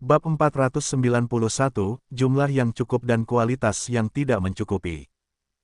Bab 491, jumlah yang cukup dan kualitas yang tidak mencukupi.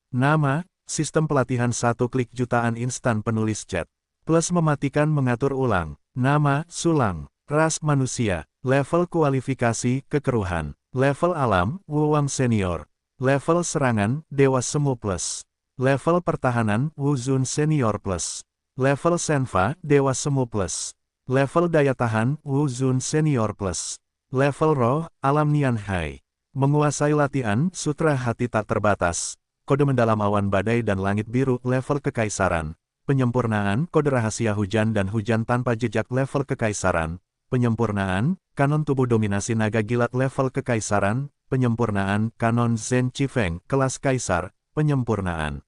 Nama, sistem pelatihan satu klik jutaan instan penulis chat. Plus mematikan mengatur ulang. Nama, Sulang. Ras manusia. Level kualifikasi, kekeruhan. Level alam, Wuwang senior. Level serangan, Dewa Semu plus. Level pertahanan, Wuzun senior plus. Level senva, Dewa Semu plus. Level daya tahan, Wuzun senior plus. Level roh, Alam Nian Hai. Menguasai latihan, Sutra Hati Tak Terbatas. Kode mendalam awan badai dan langit biru, level kekaisaran. Penyempurnaan, kode rahasia hujan dan hujan tanpa jejak, level kekaisaran. Penyempurnaan, kanon tubuh dominasi naga gilat, level kekaisaran. Penyempurnaan, kanon Zen Chifeng, kelas kaisar. Penyempurnaan.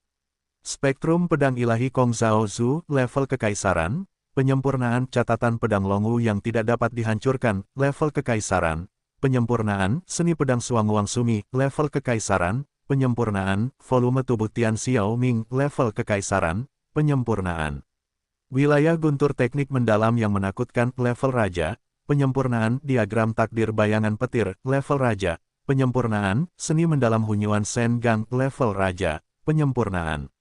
Spektrum pedang ilahi Kong Zhao Zu, level kekaisaran. Penyempurnaan catatan pedang Longwu yang tidak dapat dihancurkan, level kekaisaran. Penyempurnaan seni pedang Suanguang Sumi, level kekaisaran. Penyempurnaan volume tubuh Tian Xiao Ming, level kekaisaran. Penyempurnaan wilayah guntur teknik mendalam yang menakutkan, level raja. Penyempurnaan diagram takdir bayangan petir, level raja. Penyempurnaan seni mendalam Hunyuan Shen Gang, level raja. Penyempurnaan.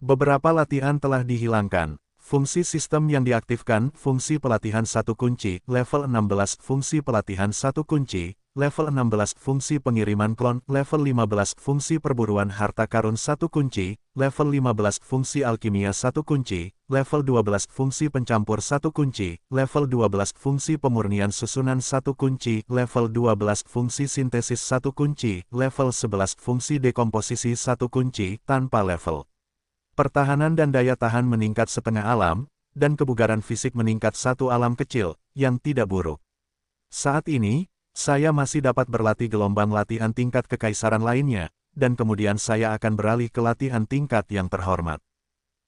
Beberapa latihan telah dihilangkan. Fungsi sistem yang diaktifkan, fungsi pelatihan satu kunci, level 16, fungsi pelatihan satu kunci, level 16, fungsi pengiriman klon, level 15, fungsi perburuan harta karun satu kunci, level 15, fungsi alkimia satu kunci, level 12, fungsi pencampur satu kunci, level 12, fungsi pemurnian susunan satu kunci, level 12, fungsi sintesis satu kunci, level 11, fungsi dekomposisi satu kunci, tanpa level. Pertahanan dan daya tahan meningkat setengah alam, dan kebugaran fisik meningkat satu alam kecil, yang tidak buruk. Saat ini, saya masih dapat berlatih gelombang latihan tingkat kekaisaran lainnya, dan kemudian saya akan beralih ke latihan tingkat yang terhormat.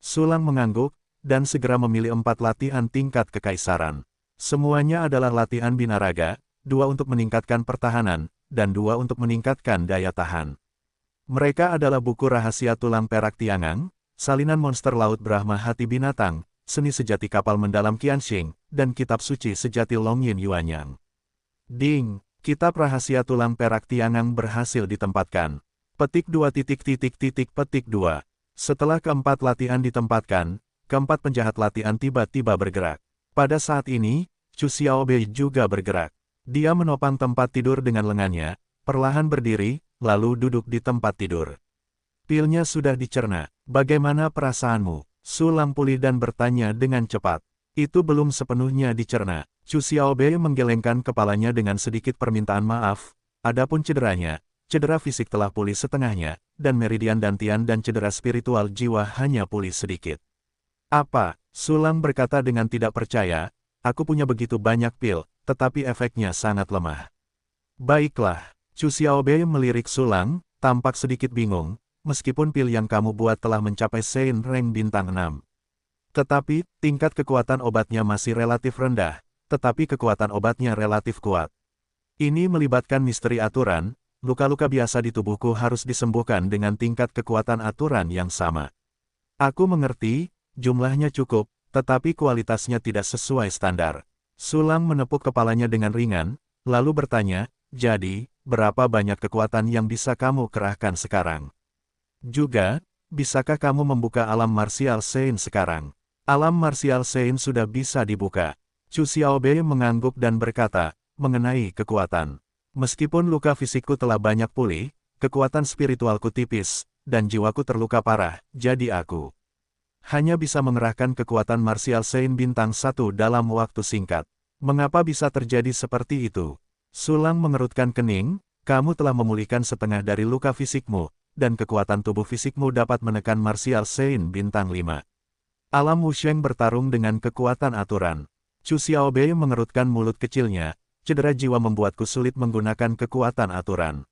Sulang mengangguk, dan segera memilih 4 latihan tingkat kekaisaran. Semuanya adalah latihan binaraga, 2 untuk meningkatkan pertahanan, dan 2 untuk meningkatkan daya tahan. Mereka adalah buku rahasia tulang perak Tiangang, salinan monster laut Brahma hati binatang, seni sejati kapal mendalam Qianxing, dan kitab suci sejati Longyin Yuanyang. Ding, kitab rahasia tulang perak Tiangang berhasil ditempatkan. Petik 2 petik 2. Setelah keempat latihan ditempatkan, keempat penjahat latihan tiba-tiba bergerak. Pada saat ini, Chu Xiaobei juga bergerak. Dia menopang tempat tidur dengan lengannya, perlahan berdiri, lalu duduk di tempat tidur. Pilnya sudah dicerna. Bagaimana perasaanmu? Sulang pulih dan bertanya dengan cepat. Itu belum sepenuhnya dicerna. Chu Xiaobei menggelengkan kepalanya dengan sedikit permintaan maaf. Adapun cederanya, cedera fisik telah pulih setengahnya, dan meridian dantian dan cedera spiritual jiwa hanya pulih sedikit. Apa? Sulang berkata dengan tidak percaya. Aku punya begitu banyak pil, tetapi efeknya sangat lemah. Baiklah. Chu Xiaobei melirik Sulang, tampak sedikit bingung. Meskipun pil yang kamu buat telah mencapai Sein Rank bintang 6. Tetapi, tingkat kekuatan obatnya masih relatif rendah, tetapi kekuatan obatnya relatif kuat. Ini melibatkan misteri aturan, luka-luka biasa di tubuhku harus disembuhkan dengan tingkat kekuatan aturan yang sama. Aku mengerti, jumlahnya cukup, tetapi kualitasnya tidak sesuai standar. Sulang menepuk kepalanya dengan ringan, lalu bertanya, jadi, berapa banyak kekuatan yang bisa kamu kerahkan sekarang? Juga, bisakah kamu membuka alam martial Sein sekarang? Alam martial Sein sudah bisa dibuka. Chu Xiaobei mengangguk dan berkata, mengenai kekuatan. Meskipun luka fisikku telah banyak pulih, kekuatan spiritualku tipis, dan jiwaku terluka parah, jadi aku hanya bisa mengerahkan kekuatan martial Sein bintang 1 dalam waktu singkat. Mengapa bisa terjadi seperti itu? Sulang mengerutkan kening, kamu telah memulihkan setengah dari luka fisikmu, dan kekuatan tubuh fisikmu dapat menekan martial Sein bintang 5. Alam Wusheng bertarung dengan kekuatan aturan. Chu Xiaobei mengerutkan mulut kecilnya, cedera jiwa membuatku sulit menggunakan kekuatan aturan.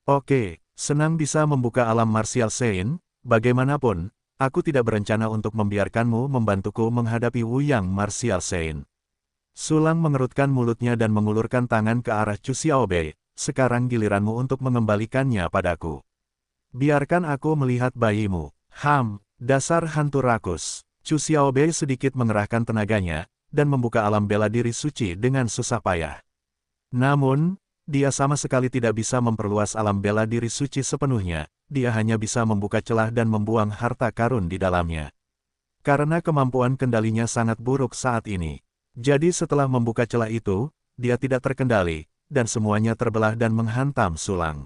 Oke, senang bisa membuka alam martial Sein, bagaimanapun, aku tidak berencana untuk membiarkanmu membantuku menghadapi Wuyang martial Sein. Sulang mengerutkan mulutnya dan mengulurkan tangan ke arah Chu Xiaobei, sekarang giliranmu untuk mengembalikannya padaku. Biarkan aku melihat bayimu. Dasar hantu rakus. Chu Xiaobei sedikit mengerahkan tenaganya, dan membuka alam bela diri suci dengan susah payah. Namun, dia sama sekali tidak bisa memperluas alam bela diri suci sepenuhnya, dia hanya bisa membuka celah dan membuang harta karun di dalamnya. Karena kemampuan kendalinya sangat buruk saat ini. Jadi setelah membuka celah itu, dia tidak terkendali, dan semuanya terbelah dan menghantam Sulang.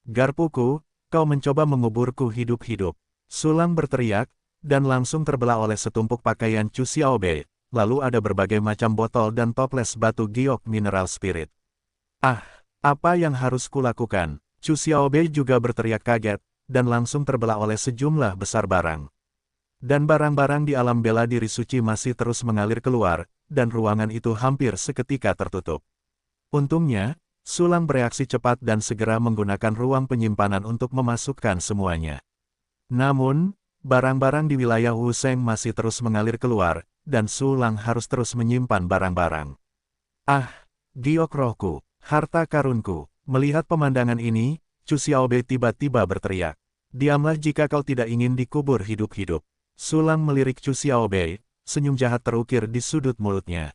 Garpuku, kau mencoba menguburku hidup-hidup. Sulang berteriak, dan langsung terbelah oleh setumpuk pakaian Chu Xiaobei, lalu ada berbagai macam botol dan toples batu giok mineral spirit. Ah, apa yang harus kulakukan? Chu Xiaobei juga berteriak kaget, dan langsung terbelah oleh sejumlah besar barang. Dan barang-barang di alam bela diri suci masih terus mengalir keluar, dan ruangan itu hampir seketika tertutup. Untungnya, Sulang bereaksi cepat dan segera menggunakan ruang penyimpanan untuk memasukkan semuanya. Namun, barang-barang di wilayah Wuseng masih terus mengalir keluar, dan Sulang harus terus menyimpan barang-barang. Ah, giok rohku, harta karunku. Melihat pemandangan ini, Chu Xiaobei tiba-tiba berteriak. Diamlah jika kau tidak ingin dikubur hidup-hidup. Sulang melirik Chu Xiaobei, senyum jahat terukir di sudut mulutnya.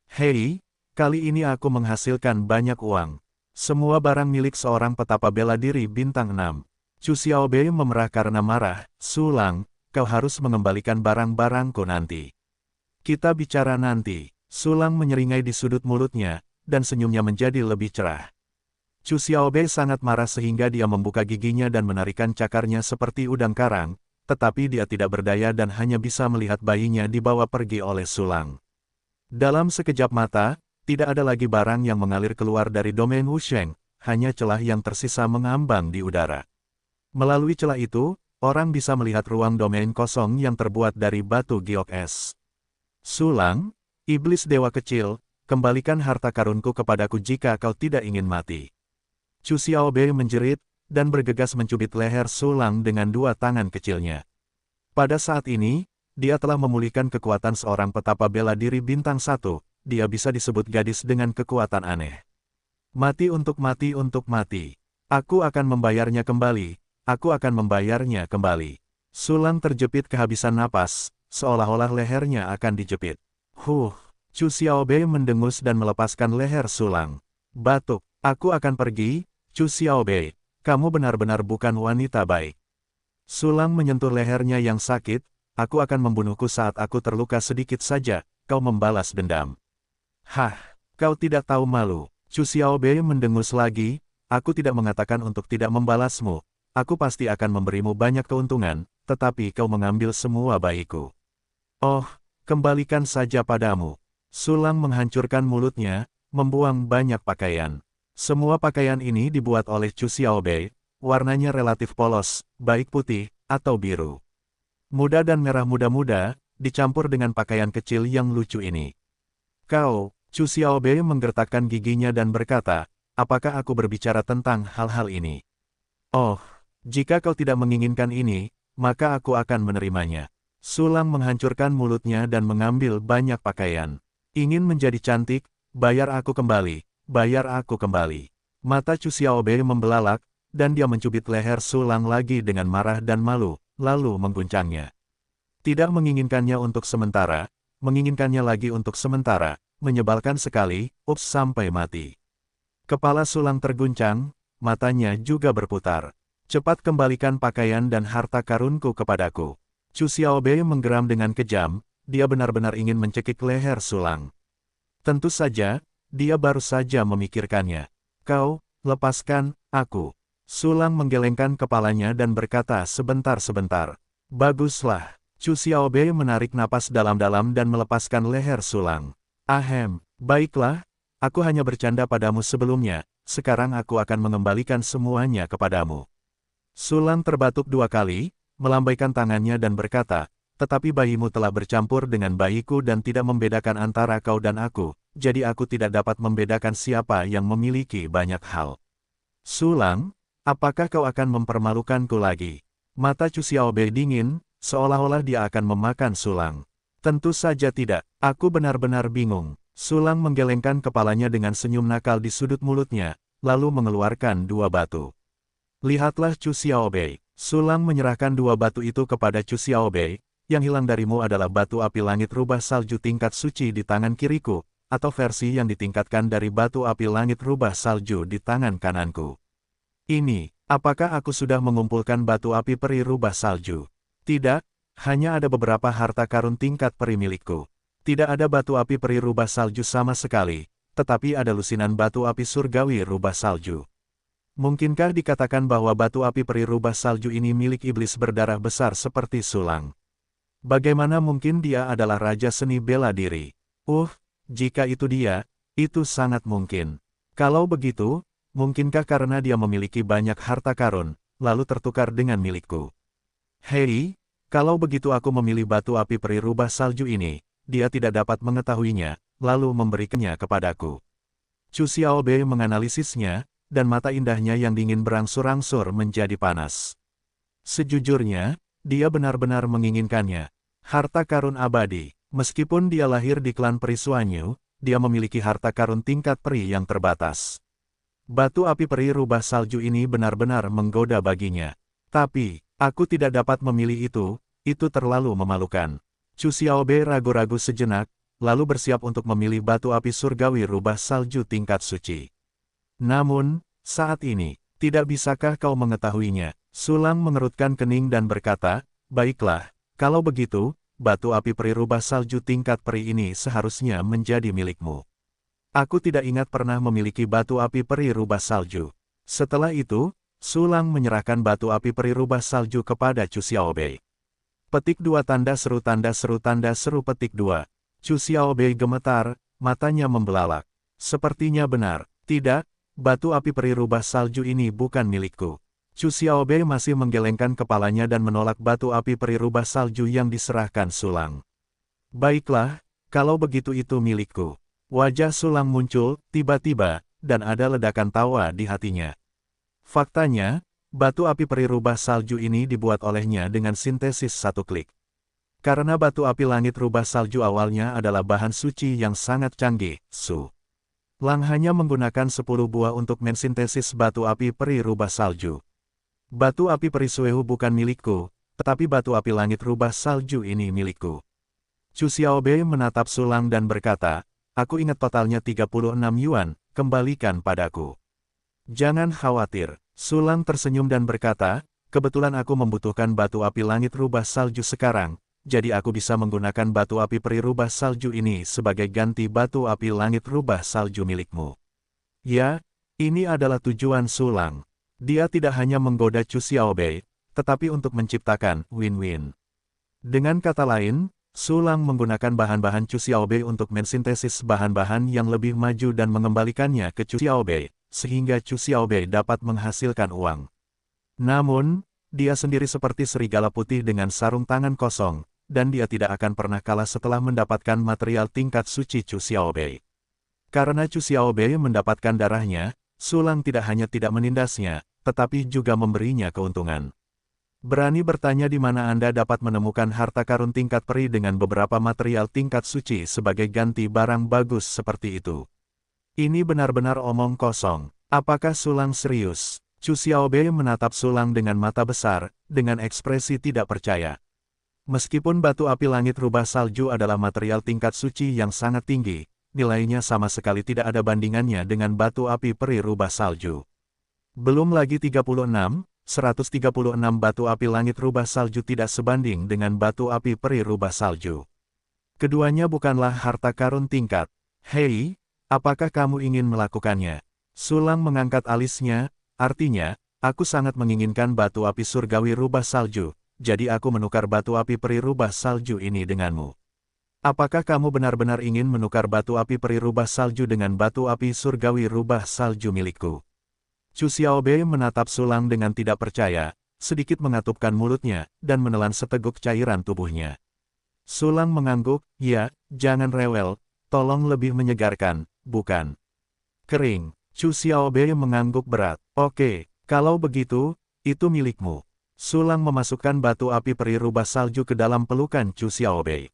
Hei, kali ini aku menghasilkan banyak uang. Semua barang milik seorang petapa bela diri bintang 6. Chu Xiaobei memerah karena marah. Sulang, kau harus mengembalikan barang-barangku nanti. Kita bicara nanti. Sulang menyeringai di sudut mulutnya, dan senyumnya menjadi lebih cerah. Chu Xiaobei sangat marah sehingga dia membuka giginya dan menarikan cakarnya seperti udang karang, tetapi dia tidak berdaya dan hanya bisa melihat bayinya dibawa pergi oleh Sulang. Dalam sekejap mata, tidak ada lagi barang yang mengalir keluar dari domain Wusheng, hanya celah yang tersisa mengambang di udara. Melalui celah itu, orang bisa melihat ruang domain kosong yang terbuat dari batu giok es. Sulang, iblis dewa kecil, kembalikan harta karunku kepadaku jika kau tidak ingin mati. Chu Xiaobei menjerit, dan bergegas mencubit leher Sulang dengan dua tangan kecilnya. Pada saat ini, dia telah memulihkan kekuatan seorang petapa bela diri bintang 1, dia bisa disebut gadis dengan kekuatan aneh. Mati untuk mati untuk mati. Aku akan membayarnya kembali, aku akan membayarnya kembali. Sulang terjepit kehabisan napas, seolah-olah lehernya akan dijepit. Chu Xiaobei mendengus dan melepaskan leher Sulang. Batuk, aku akan pergi, Chu Xiaobei, kamu benar-benar bukan wanita baik. Sulang menyentuh lehernya yang sakit, aku akan membunuhku saat aku terluka sedikit saja, kau membalas dendam. Hah, kau tidak tahu malu. Chu Xiaobei mendengus lagi, aku tidak mengatakan untuk tidak membalasmu, aku pasti akan memberimu banyak keuntungan, tetapi kau mengambil semua bayiku. Oh, kembalikan saja padamu. Sulang menghancurkan mulutnya, membuang banyak pakaian. Semua pakaian ini dibuat oleh Chu Xiaobei, warnanya relatif polos, baik putih, atau biru. Muda dan merah muda-muda, dicampur dengan pakaian kecil yang lucu ini. Kau, Chu Xiaobei menggertakkan giginya dan berkata, apakah aku berbicara tentang hal-hal ini? Oh, jika kau tidak menginginkan ini, maka aku akan menerimanya. Sulang menghancurkan mulutnya dan mengambil banyak pakaian. Ingin menjadi cantik, bayar aku kembali, bayar aku kembali. Mata Chu Xiaobei membelalak, dan dia mencubit leher Sulang lagi dengan marah dan malu, lalu mengguncangnya. Tidak menginginkannya untuk sementara, menginginkannya lagi untuk sementara, menyebalkan sekali, ups sampai mati. Kepala Sulang terguncang, matanya juga berputar. Cepat kembalikan pakaian dan harta karunku kepadaku. Chu Xiaobei menggeram dengan kejam, dia benar-benar ingin mencekik leher Sulang. Tentu saja, dia baru saja memikirkannya. Kau, lepaskan aku. Sulang menggelengkan kepalanya dan berkata sebentar-sebentar. Baguslah. Chu Xiaobei menarik napas dalam-dalam dan melepaskan leher Sulang. Ahem, baiklah, aku hanya bercanda padamu sebelumnya, sekarang aku akan mengembalikan semuanya kepadamu. Sulang terbatuk 2 kali, melambaikan tangannya dan berkata, tetapi bayimu telah bercampur dengan bayiku dan tidak membedakan antara kau dan aku, jadi aku tidak dapat membedakan siapa yang memiliki banyak hal. Sulang, apakah kau akan mempermalukanku lagi? Mata Chu Xiaobei dingin, seolah-olah dia akan memakan Sulang. Tentu saja tidak, aku benar-benar bingung. Sulang menggelengkan kepalanya dengan senyum nakal di sudut mulutnya, lalu mengeluarkan 2 batu. Lihatlah Chu Xiaobei. Sulang menyerahkan 2 batu itu kepada Chu Xiaobei, yang hilang darimu adalah batu api langit rubah salju tingkat suci di tangan kiriku, atau versi yang ditingkatkan dari batu api langit rubah salju di tangan kananku. Ini, apakah aku sudah mengumpulkan batu api peri rubah salju? Tidak, hanya ada beberapa harta karun tingkat peri milikku. Tidak ada batu api peri rubah salju sama sekali, tetapi ada lusinan batu api surgawi rubah salju. Mungkinkah dikatakan bahwa batu api peri rubah salju ini milik iblis berdarah besar seperti Sulang? Bagaimana mungkin dia adalah raja seni bela diri? Jika itu dia, itu sangat mungkin. Kalau begitu, mungkinkah karena dia memiliki banyak harta karun, lalu tertukar dengan milikku? Hei, kalau begitu aku memilih batu api peri rubah salju ini, dia tidak dapat mengetahuinya, lalu memberikannya kepadaku. Chu Xiaobei menganalisisnya, dan mata indahnya yang dingin berangsur-angsur menjadi panas. Sejujurnya, dia benar-benar menginginkannya. Harta karun abadi, meskipun dia lahir di klan peri Suanyu, dia memiliki harta karun tingkat peri yang terbatas. Batu api peri rubah salju ini benar-benar menggoda baginya. Tapi, aku tidak dapat memilih itu terlalu memalukan. Chu Xiaobei ragu-ragu sejenak, lalu bersiap untuk memilih batu api surgawi rubah salju tingkat suci. Namun, saat ini, tidak bisakah kau mengetahuinya? Sulang mengerutkan kening dan berkata, baiklah, kalau begitu, batu api peri rubah salju tingkat peri ini seharusnya menjadi milikmu. Aku tidak ingat pernah memiliki batu api peri rubah salju. Setelah itu, Sulang menyerahkan batu api peri rubah salju kepada Chu Xiaobei. Petik 2 tanda seru petik 2. Chu Xiaobei gemetar, matanya membelalak. Sepertinya benar, tidak, batu api peri rubah salju ini bukan milikku. Chu Xiaobei masih menggelengkan kepalanya dan menolak batu api peri rubah salju yang diserahkan Sulang. Baiklah, kalau begitu itu milikku. Wajah Sulang muncul, tiba-tiba, dan ada ledakan tawa di hatinya. Faktanya, batu api peri rubah salju ini dibuat olehnya dengan sintesis satu klik. Karena batu api langit rubah salju awalnya adalah bahan suci yang sangat canggih, Lang hanya menggunakan 10 buah untuk mensintesis batu api peri rubah salju. Batu api peri Suehu bukan milikku, tetapi batu api langit rubah salju ini milikku. Chu Xiaobei menatap Sulang dan berkata, aku ingat totalnya 36 yuan, kembalikan padaku. Jangan khawatir, Sulang tersenyum dan berkata, kebetulan aku membutuhkan batu api langit rubah salju sekarang, jadi aku bisa menggunakan batu api peri rubah salju ini sebagai ganti batu api langit rubah salju milikmu. Ya, ini adalah tujuan Sulang. Dia tidak hanya menggoda Chu Xiaobei, tetapi untuk menciptakan win-win. Dengan kata lain, Sulang menggunakan bahan-bahan Chu Xiaobei untuk mensintesis bahan-bahan yang lebih maju dan mengembalikannya ke Chu Xiaobei, sehingga Chu Xiaobei dapat menghasilkan uang. Namun, dia sendiri seperti serigala putih dengan sarung tangan kosong, dan dia tidak akan pernah kalah setelah mendapatkan material tingkat suci Chu Xiaobei. Karena Chu Xiaobei mendapatkan darahnya, Sulang tidak hanya tidak menindasnya, tetapi juga memberinya keuntungan. Berani bertanya di mana Anda dapat menemukan harta karun tingkat peri dengan beberapa material tingkat suci sebagai ganti barang bagus seperti itu? Ini benar-benar omong kosong. Apakah Sulang serius? Chu Xiaobei menatap Sulang dengan mata besar, dengan ekspresi tidak percaya. Meskipun batu api langit rubah salju adalah material tingkat suci yang sangat tinggi, nilainya sama sekali tidak ada bandingannya dengan batu api peri rubah salju. Belum lagi 136 batu api langit rubah salju tidak sebanding dengan batu api peri rubah salju. Keduanya bukanlah harta karun tingkat. Hei, apakah kamu ingin melakukannya? Sulang mengangkat alisnya, artinya, aku sangat menginginkan batu api surgawi rubah salju, jadi aku menukar batu api peri rubah salju ini denganmu. Apakah kamu benar-benar ingin menukar batu api peri rubah salju dengan batu api surgawi rubah salju milikku? Chu Xiaobei menatap Sulang dengan tidak percaya, sedikit mengatupkan mulutnya, dan menelan seteguk cairan tubuhnya. Sulang mengangguk, ya, jangan rewel, tolong lebih menyegarkan, bukan? Kering. Chu Xiaobei mengangguk berat. Oke, kalau begitu, itu milikmu. Sulang memasukkan batu api peri rubah salju ke dalam pelukan Chu Xiaobei.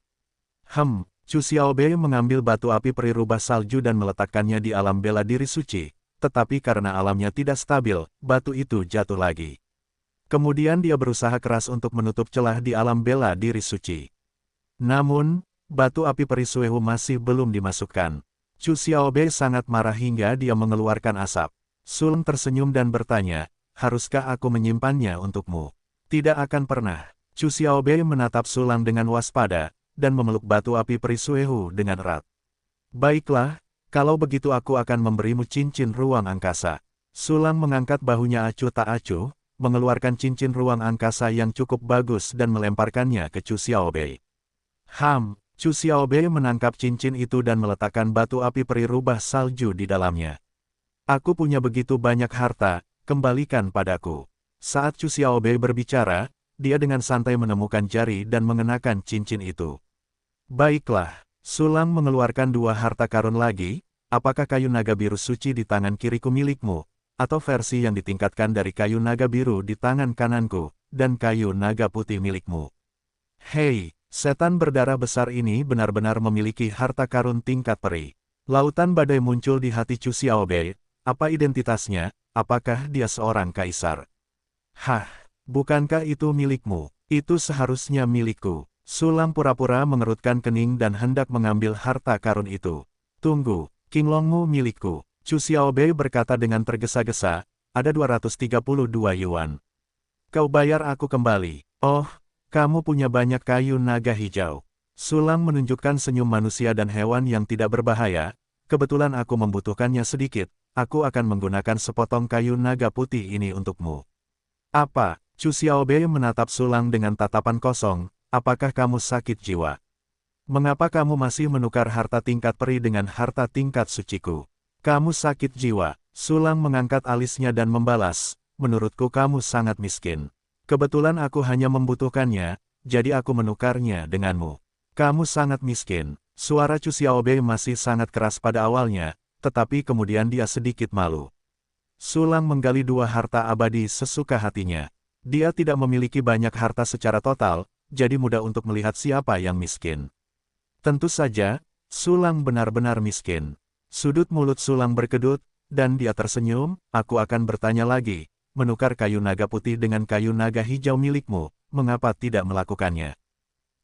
Chu Xiaobei mengambil batu api peri rubah salju dan meletakkannya di alam bela diri suci, tetapi karena alamnya tidak stabil, batu itu jatuh lagi. Kemudian dia berusaha keras untuk menutup celah di alam bela diri suci. Namun, batu api peri Suehu masih belum dimasukkan. Chu Xiaobei sangat marah hingga dia mengeluarkan asap. Sulang tersenyum dan bertanya, haruskah aku menyimpannya untukmu? Tidak akan pernah. Chu Xiaobei menatap Sulang dengan waspada, dan memeluk batu api peri Suehu dengan erat. Baiklah, kalau begitu aku akan memberimu cincin ruang angkasa. Sulang mengangkat bahunya acuh tak acuh, mengeluarkan cincin ruang angkasa yang cukup bagus dan melemparkannya ke Chu Xiaobei. Chu Xiaobei menangkap cincin itu dan meletakkan batu api peri rubah salju di dalamnya. Aku punya begitu banyak harta, kembalikan padaku. Saat Chu Xiaobei berbicara, dia dengan santai menemukan jari dan mengenakan cincin itu. Baiklah, Sulang mengeluarkan dua harta karun lagi, apakah kayu naga biru suci di tangan kiriku milikmu, atau versi yang ditingkatkan dari kayu naga biru di tangan kananku, dan kayu naga putih milikmu. Hei, setan berdarah besar ini benar-benar memiliki harta karun tingkat peri. Lautan badai muncul di hati Chu Xiaobei. Apa identitasnya? Apakah dia seorang kaisar? Hah, bukankah itu milikmu? Itu seharusnya milikku. Sulang pura-pura mengerutkan kening dan hendak mengambil harta karun itu. Tunggu, Qinglongmu milikku. Chu Xiaobei berkata dengan tergesa-gesa, ada 232 yuan. Kau bayar aku kembali. Oh, kamu punya banyak kayu naga hijau. Sulang menunjukkan senyum manusia dan hewan yang tidak berbahaya. Kebetulan aku membutuhkannya sedikit, aku akan menggunakan sepotong kayu naga putih ini untukmu. Apa? Chu Xiaobei menatap Sulang dengan tatapan kosong, apakah kamu sakit jiwa? Mengapa kamu masih menukar harta tingkat peri dengan harta tingkat suciku? Kamu sakit jiwa. Sulang mengangkat alisnya dan membalas, menurutku kamu sangat miskin. Kebetulan aku hanya membutuhkannya, jadi aku menukarnya denganmu. Kamu sangat miskin. Suara Chu Xiaobei masih sangat keras pada awalnya, tetapi kemudian dia sedikit malu. Sulang menggali dua harta abadi sesuka hatinya. Dia tidak memiliki banyak harta secara total, jadi mudah untuk melihat siapa yang miskin. Tentu saja, Sulang benar-benar miskin. Sudut mulut Sulang berkedut, dan dia tersenyum, aku akan bertanya lagi, menukar kayu naga putih dengan kayu naga hijau milikmu, mengapa tidak melakukannya?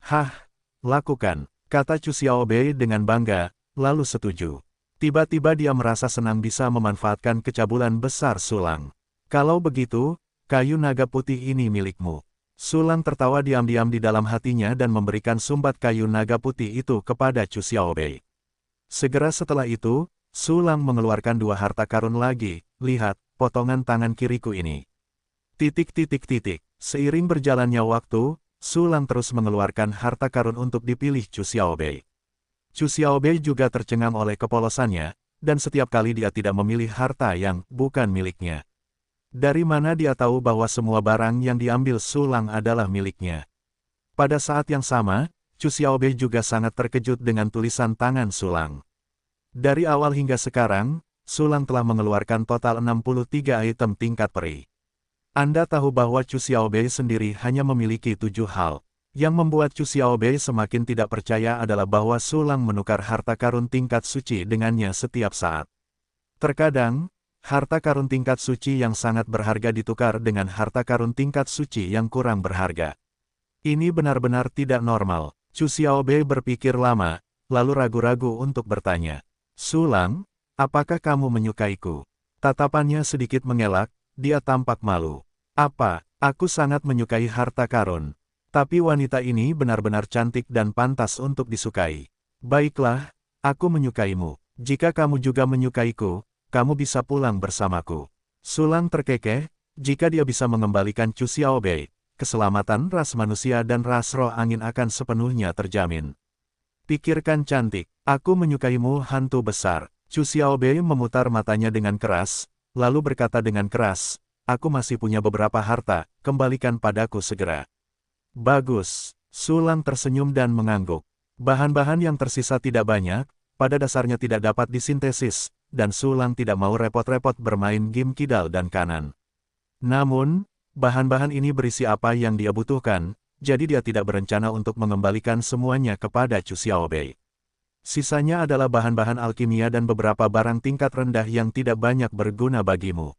Hah, lakukan, kata Chu Xiaobei dengan bangga, lalu setuju. Tiba-tiba dia merasa senang bisa memanfaatkan kecabulan besar Sulang. Kalau begitu, kayu naga putih ini milikmu. Sulang tertawa diam-diam di dalam hatinya dan memberikan sumbat kayu naga putih itu kepada Chu Xiaobei. Segera setelah itu, Sulang mengeluarkan dua harta karun lagi, lihat, potongan tangan kiriku ini. Seiring berjalannya waktu, Sulang terus mengeluarkan harta karun untuk dipilih Chu Xiaobei. Chu Xiaobei juga tercengang oleh kepolosannya, dan setiap kali dia tidak memilih harta yang bukan miliknya. Dari mana dia tahu bahwa semua barang yang diambil Sulang adalah miliknya? Pada saat yang sama, Chu Xiaobei juga sangat terkejut dengan tulisan tangan Sulang. Dari awal hingga sekarang, Sulang telah mengeluarkan total 63 item tingkat peri. Anda tahu bahwa Chu Xiaobei sendiri hanya memiliki 7 hal. Yang membuat Chu Xiaobei semakin tidak percaya adalah bahwa Sulang menukar harta karun tingkat suci dengannya setiap saat. Terkadang, harta karun tingkat suci yang sangat berharga ditukar dengan harta karun tingkat suci yang kurang berharga. Ini benar-benar tidak normal. Chu Xiaobei berpikir lama, lalu ragu-ragu untuk bertanya. Sulang, apakah kamu menyukaiku? Tatapannya sedikit mengelak, dia tampak malu. Apa, aku sangat menyukai harta karun. Tapi wanita ini benar-benar cantik dan pantas untuk disukai. Baiklah, aku menyukaimu. Jika kamu juga menyukaiku, kamu bisa pulang bersamaku. Sulang terkekeh, jika dia bisa mengembalikan Chu Xiaobei, keselamatan ras manusia dan ras roh angin akan sepenuhnya terjamin. Pikirkan cantik, aku menyukaimu hantu besar. Chu Xiaobei memutar matanya dengan keras, lalu berkata dengan keras, aku masih punya beberapa harta, kembalikan padaku segera. Bagus, Sulang tersenyum dan mengangguk. Bahan-bahan yang tersisa tidak banyak, pada dasarnya tidak dapat disintesis, dan Sulang tidak mau repot-repot bermain game kidal dan kanan. Namun, bahan-bahan ini berisi apa yang dia butuhkan, jadi dia tidak berencana untuk mengembalikan semuanya kepada Chu Xiaobei. Sisanya adalah bahan-bahan alkimia dan beberapa barang tingkat rendah yang tidak banyak berguna bagimu.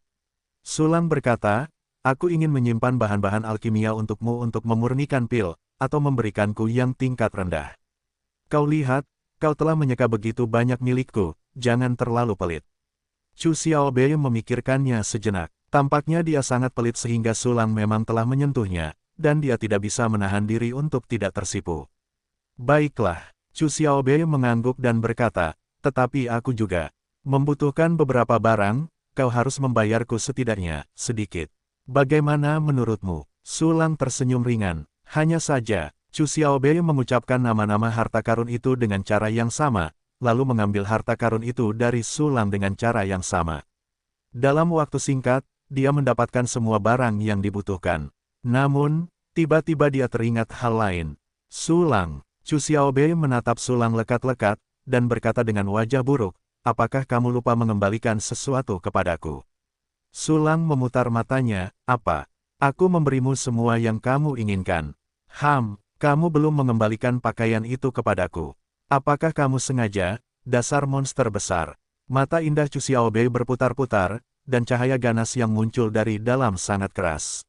Sulang berkata, Aku ingin menyimpan bahan-bahan alkimia untukmu untuk memurnikan pil, atau memberikanku yang tingkat rendah. Kau lihat, kau telah menyeka begitu banyak milikku, jangan terlalu pelit. Chu Xiaobei memikirkannya sejenak. Tampaknya dia sangat pelit sehingga Sulang memang telah menyentuhnya, dan dia tidak bisa menahan diri untuk tidak tersipu. Baiklah, Chu Xiaobei mengangguk dan berkata, tetapi aku juga membutuhkan beberapa barang, kau harus membayarku setidaknya, sedikit. Bagaimana menurutmu? Sulang tersenyum ringan. Hanya saja, Chu Xiaobei mengucapkan nama-nama harta karun itu dengan cara yang sama, lalu mengambil harta karun itu dari Sulang dengan cara yang sama. Dalam waktu singkat, dia mendapatkan semua barang yang dibutuhkan. Namun, tiba-tiba dia teringat hal lain. Sulang. Chu Xiaobei menatap Sulang lekat-lekat, dan berkata dengan wajah buruk, apakah kamu lupa mengembalikan sesuatu kepadaku? Sulang memutar matanya, apa? Aku memberimu semua yang kamu inginkan. Kamu belum mengembalikan pakaian itu kepadaku. Apakah kamu sengaja, dasar monster besar? Mata indah Chu Xiaobei berputar-putar, dan cahaya ganas yang muncul dari dalam sangat keras.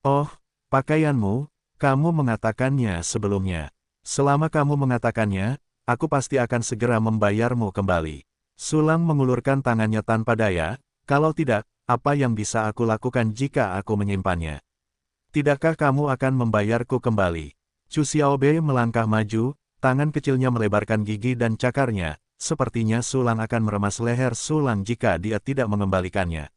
Oh, pakaianmu, kamu mengatakannya sebelumnya. Selama kamu mengatakannya, aku pasti akan segera membayarmu kembali. Sulang mengulurkan tangannya tanpa daya, kalau tidak, apa yang bisa aku lakukan jika aku menyimpannya? Tidakkah kamu akan membayarku kembali? Chu Xiaobei melangkah maju, tangan kecilnya melebarkan gigi dan cakarnya, sepertinya Sulang akan meremas leher Sulang jika dia tidak mengembalikannya.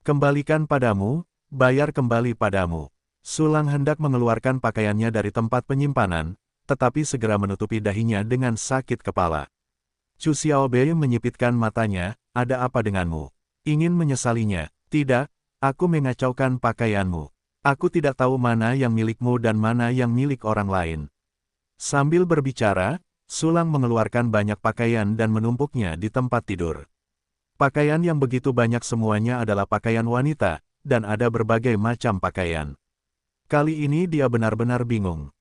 Kembalikan padamu, bayar kembali padamu. Sulang hendak mengeluarkan pakaiannya dari tempat penyimpanan, tetapi segera menutupi dahinya dengan sakit kepala. Chu Xiaobei menyipitkan matanya, ada apa denganmu? Ingin menyesalinya? Tidak, aku mengacaukan pakaianmu. Aku tidak tahu mana yang milikmu dan mana yang milik orang lain. Sambil berbicara, Sulang mengeluarkan banyak pakaian dan menumpuknya di tempat tidur. Pakaian yang begitu banyak semuanya adalah pakaian wanita, dan ada berbagai macam pakaian. Kali ini dia benar-benar bingung.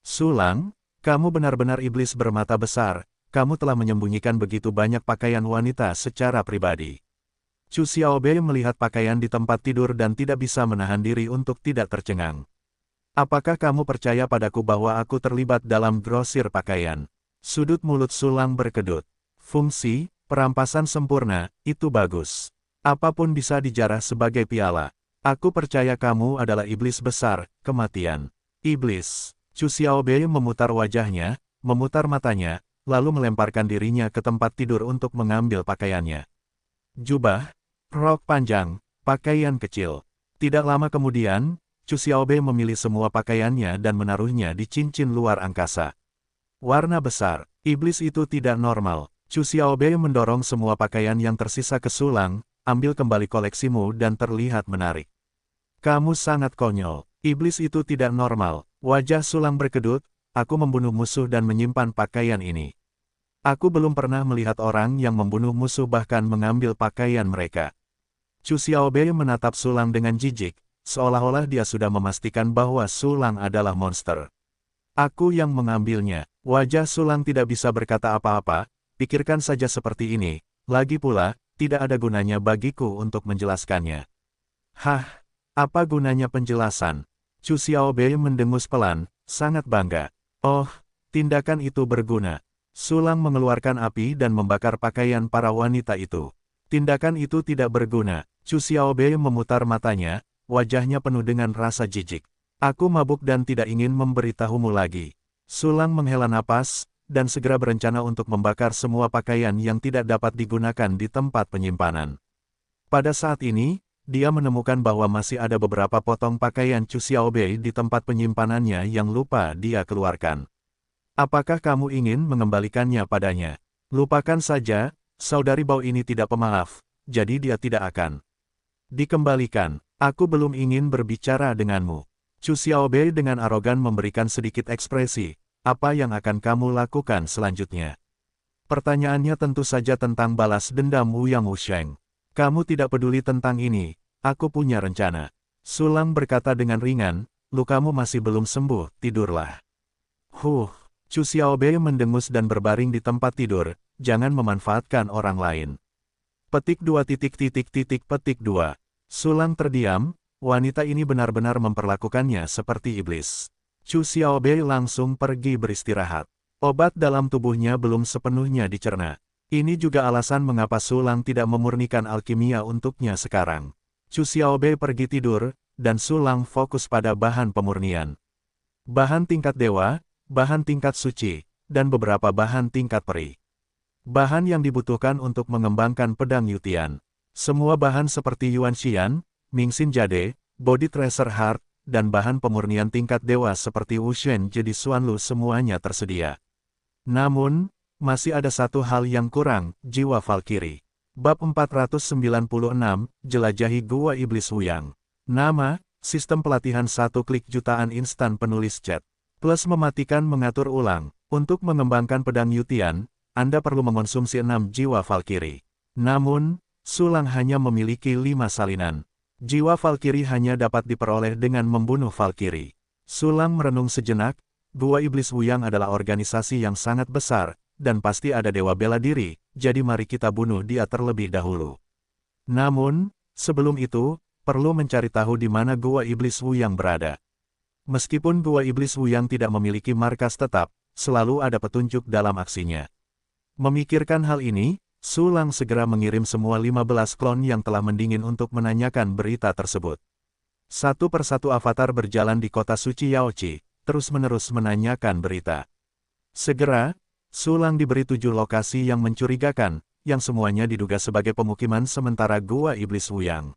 Sulang, kamu benar-benar iblis bermata besar, kamu telah menyembunyikan begitu banyak pakaian wanita secara pribadi. Chu Xiaobei melihat pakaian di tempat tidur dan tidak bisa menahan diri untuk tidak tercengang. Apakah kamu percaya padaku bahwa aku terlibat dalam grosir pakaian? Sudut mulut Sulang berkedut. Fungsi, perampasan sempurna, itu bagus. Apapun bisa dijarah sebagai piala. Aku percaya kamu adalah iblis besar, kematian. Iblis. Chu Xiaobei memutar wajahnya, memutar matanya, lalu melemparkan dirinya ke tempat tidur untuk mengambil pakaiannya. Jubah, rok panjang, pakaian kecil. Tidak lama kemudian, Chu Xiaobei memilih semua pakaiannya dan menaruhnya di cincin luar angkasa. Warna besar, iblis itu tidak normal. Chu Xiaobei mendorong semua pakaian yang tersisa ke Sulang, ambil kembali koleksimu dan terlihat menarik. Kamu sangat konyol, iblis itu tidak normal. Wajah Sulang berkedut, aku membunuh musuh dan menyimpan pakaian ini. Aku belum pernah melihat orang yang membunuh musuh bahkan mengambil pakaian mereka. Chu Xiaobei menatap Sulang dengan jijik, seolah-olah dia sudah memastikan bahwa Sulang adalah monster. Aku yang mengambilnya. Wajah Sulang tidak bisa berkata apa-apa, pikirkan saja seperti ini, lagi pula, tidak ada gunanya bagiku untuk menjelaskannya. Apa gunanya penjelasan? Chu Xiaobei mendengus pelan, sangat bangga. Oh, tindakan itu berguna. Sulang mengeluarkan api dan membakar pakaian para wanita itu. Tindakan itu tidak berguna. Chu Xiaobei memutar matanya, wajahnya penuh dengan rasa jijik. Aku mabuk dan tidak ingin memberitahumu lagi. Sulang menghela napas, dan segera berencana untuk membakar semua pakaian yang tidak dapat digunakan di tempat penyimpanan. Pada saat ini, dia menemukan bahwa masih ada beberapa potong pakaian Chu Xiaobei di tempat penyimpanannya yang lupa dia keluarkan. Apakah kamu ingin mengembalikannya padanya? Lupakan saja, saudari Bao ini tidak pemaaf, jadi dia tidak akan dikembalikan. Aku belum ingin berbicara denganmu. Chu Xiaobei dengan arogan memberikan sedikit ekspresi, apa yang akan kamu lakukan selanjutnya? Pertanyaannya tentu saja tentang balas dendam Wu Yang Wusheng. Kamu tidak peduli tentang ini, aku punya rencana. Sulang berkata dengan ringan, lukamu masih belum sembuh, tidurlah. Chu Xiaobei mendengus dan berbaring di tempat tidur, jangan memanfaatkan orang lain. Petik 2. Sulang terdiam, wanita ini benar-benar memperlakukannya seperti iblis. Chu Xiaobei langsung pergi beristirahat. Obat dalam tubuhnya belum sepenuhnya dicerna. Ini juga alasan mengapa Su Lang tidak memurnikan alkimia untuknya sekarang. Chu Xiaobei pergi tidur, dan Su Lang fokus pada bahan pemurnian. Bahan tingkat dewa, bahan tingkat suci, dan beberapa bahan tingkat peri. Bahan yang dibutuhkan untuk mengembangkan pedang Yutian. Semua bahan seperti Yuan Xian, Mingxin Jade, Body Tracer Heart, dan bahan pemurnian tingkat dewa seperti Wushen jadi Xuanlu semuanya tersedia. Namun, masih ada satu hal yang kurang, jiwa Valkyrie. Bab 496, Jelajahi Gua Iblis Wuyang. Nama, sistem pelatihan 1 klik jutaan instan penulis chat. Plus mematikan mengatur ulang. Untuk mengembangkan pedang Yutian, Anda perlu mengonsumsi 6 jiwa Valkyrie. Namun, Su Lang hanya memiliki 5 salinan. Jiwa Valkyrie hanya dapat diperoleh dengan membunuh Valkyrie. Su Lang merenung sejenak, Gua Iblis Wuyang adalah organisasi yang sangat besar, dan pasti ada dewa bela diri, jadi mari kita bunuh dia terlebih dahulu. Namun, sebelum itu, perlu mencari tahu di mana Gua Iblis Wuyang berada. Meskipun Gua Iblis Wuyang tidak memiliki markas tetap, selalu ada petunjuk dalam aksinya. Memikirkan hal ini, Su Lang segera mengirim semua 15 klon yang telah mendingin untuk menanyakan berita tersebut. Satu persatu avatar berjalan di kota suci Yaoqi, terus-menerus menanyakan berita. Segera, Su Lang diberi 7 lokasi yang mencurigakan, yang semuanya diduga sebagai pemukiman sementara Gua Iblis Wuyang.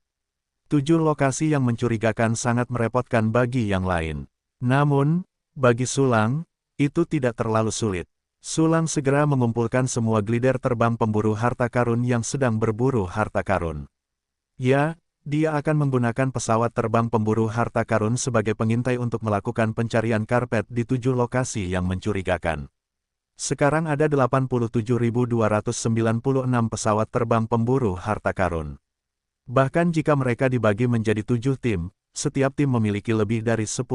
7 lokasi yang mencurigakan sangat merepotkan bagi yang lain. Namun, bagi Su Lang, itu tidak terlalu sulit. Su Lang segera mengumpulkan semua glider terbang pemburu harta karun yang sedang berburu harta karun. Ya, dia akan menggunakan pesawat terbang pemburu harta karun sebagai pengintai untuk melakukan pencarian karpet di 7 lokasi yang mencurigakan. Sekarang ada 87.296 pesawat terbang pemburu harta karun. Bahkan jika mereka dibagi menjadi 7 tim, setiap tim memiliki lebih dari 10.000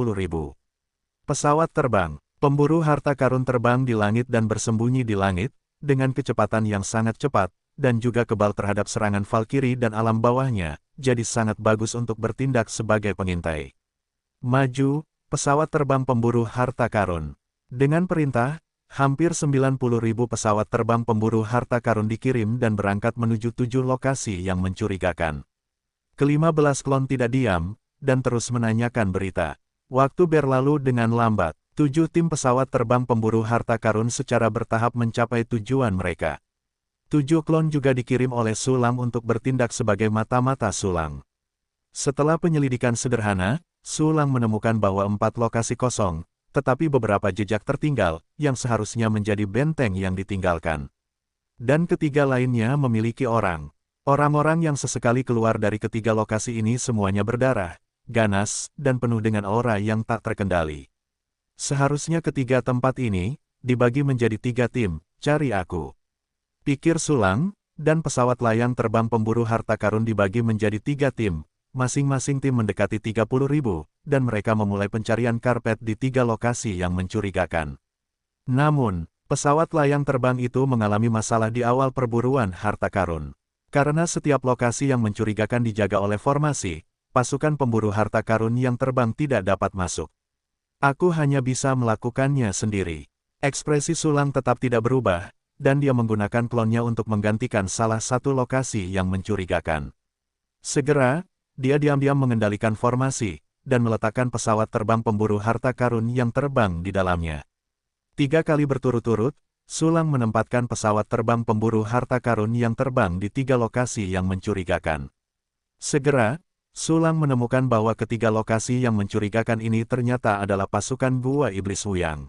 pesawat terbang. Pemburu harta karun terbang di langit dan bersembunyi di langit, dengan kecepatan yang sangat cepat, dan juga kebal terhadap serangan Valkyrie dan alam bawahnya, jadi sangat bagus untuk bertindak sebagai pengintai. Maju, pesawat terbang pemburu harta karun. Dengan perintah, hampir 90.000 pesawat terbang pemburu harta karun dikirim dan berangkat menuju 7 lokasi yang mencurigakan. Ke-15 klon tidak diam, dan terus menanyakan berita. Waktu berlalu dengan lambat. 7 tim pesawat terbang pemburu harta karun secara bertahap mencapai tujuan mereka. 7 klon juga dikirim oleh Su Lang untuk bertindak sebagai mata-mata Su Lang. Setelah penyelidikan sederhana, Su Lang menemukan bahwa 4 lokasi kosong, tetapi beberapa jejak tertinggal, yang seharusnya menjadi benteng yang ditinggalkan. Dan ketiga lainnya memiliki orang. Orang-orang yang sesekali keluar dari ketiga lokasi ini semuanya berdarah, ganas, dan penuh dengan aura yang tak terkendali. Seharusnya ketiga tempat ini, dibagi menjadi 3 tim, cari aku. Pikir Su Lang, dan pesawat layang terbang pemburu harta karun dibagi menjadi 3 tim, masing-masing tim mendekati 30.000, dan mereka memulai pencarian karpet di 3 lokasi yang mencurigakan. Namun, pesawat layang terbang itu mengalami masalah di awal perburuan harta karun. Karena setiap lokasi yang mencurigakan dijaga oleh formasi, pasukan pemburu harta karun yang terbang tidak dapat masuk. Aku hanya bisa melakukannya sendiri. Ekspresi Su Lang tetap tidak berubah, dan dia menggunakan klonnya untuk menggantikan salah satu lokasi yang mencurigakan. Segera, dia diam-diam mengendalikan formasi, dan meletakkan pesawat terbang pemburu harta karun yang terbang di dalamnya. 3 kali berturut-turut, Su Lang menempatkan pesawat terbang pemburu harta karun yang terbang di 3 lokasi yang mencurigakan. Segera, Su Lang menemukan bahwa ketiga lokasi yang mencurigakan ini ternyata adalah pasukan Gua Iblis Wuyang.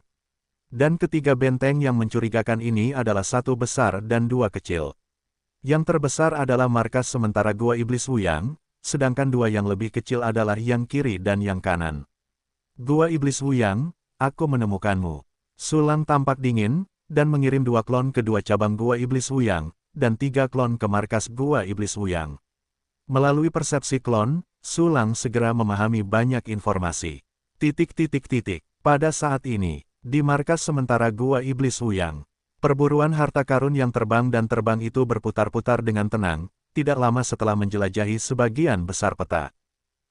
Dan ketiga benteng yang mencurigakan ini adalah 1 besar dan 2 kecil. Yang terbesar adalah markas sementara Gua Iblis Wuyang, sedangkan 2 yang lebih kecil adalah yang kiri dan yang kanan. Gua Iblis Wuyang, aku menemukanmu. Su Lang tampak dingin, dan mengirim 2 klon ke 2 cabang Gua Iblis Wuyang, dan 3 klon ke markas Gua Iblis Wuyang. Melalui persepsi klon, Su Lang segera memahami banyak informasi. Pada saat ini, di markas sementara Gua Iblis Wuyang, perburuan harta karun yang terbang dan terbang itu berputar-putar dengan tenang, tidak lama setelah menjelajahi sebagian besar peta.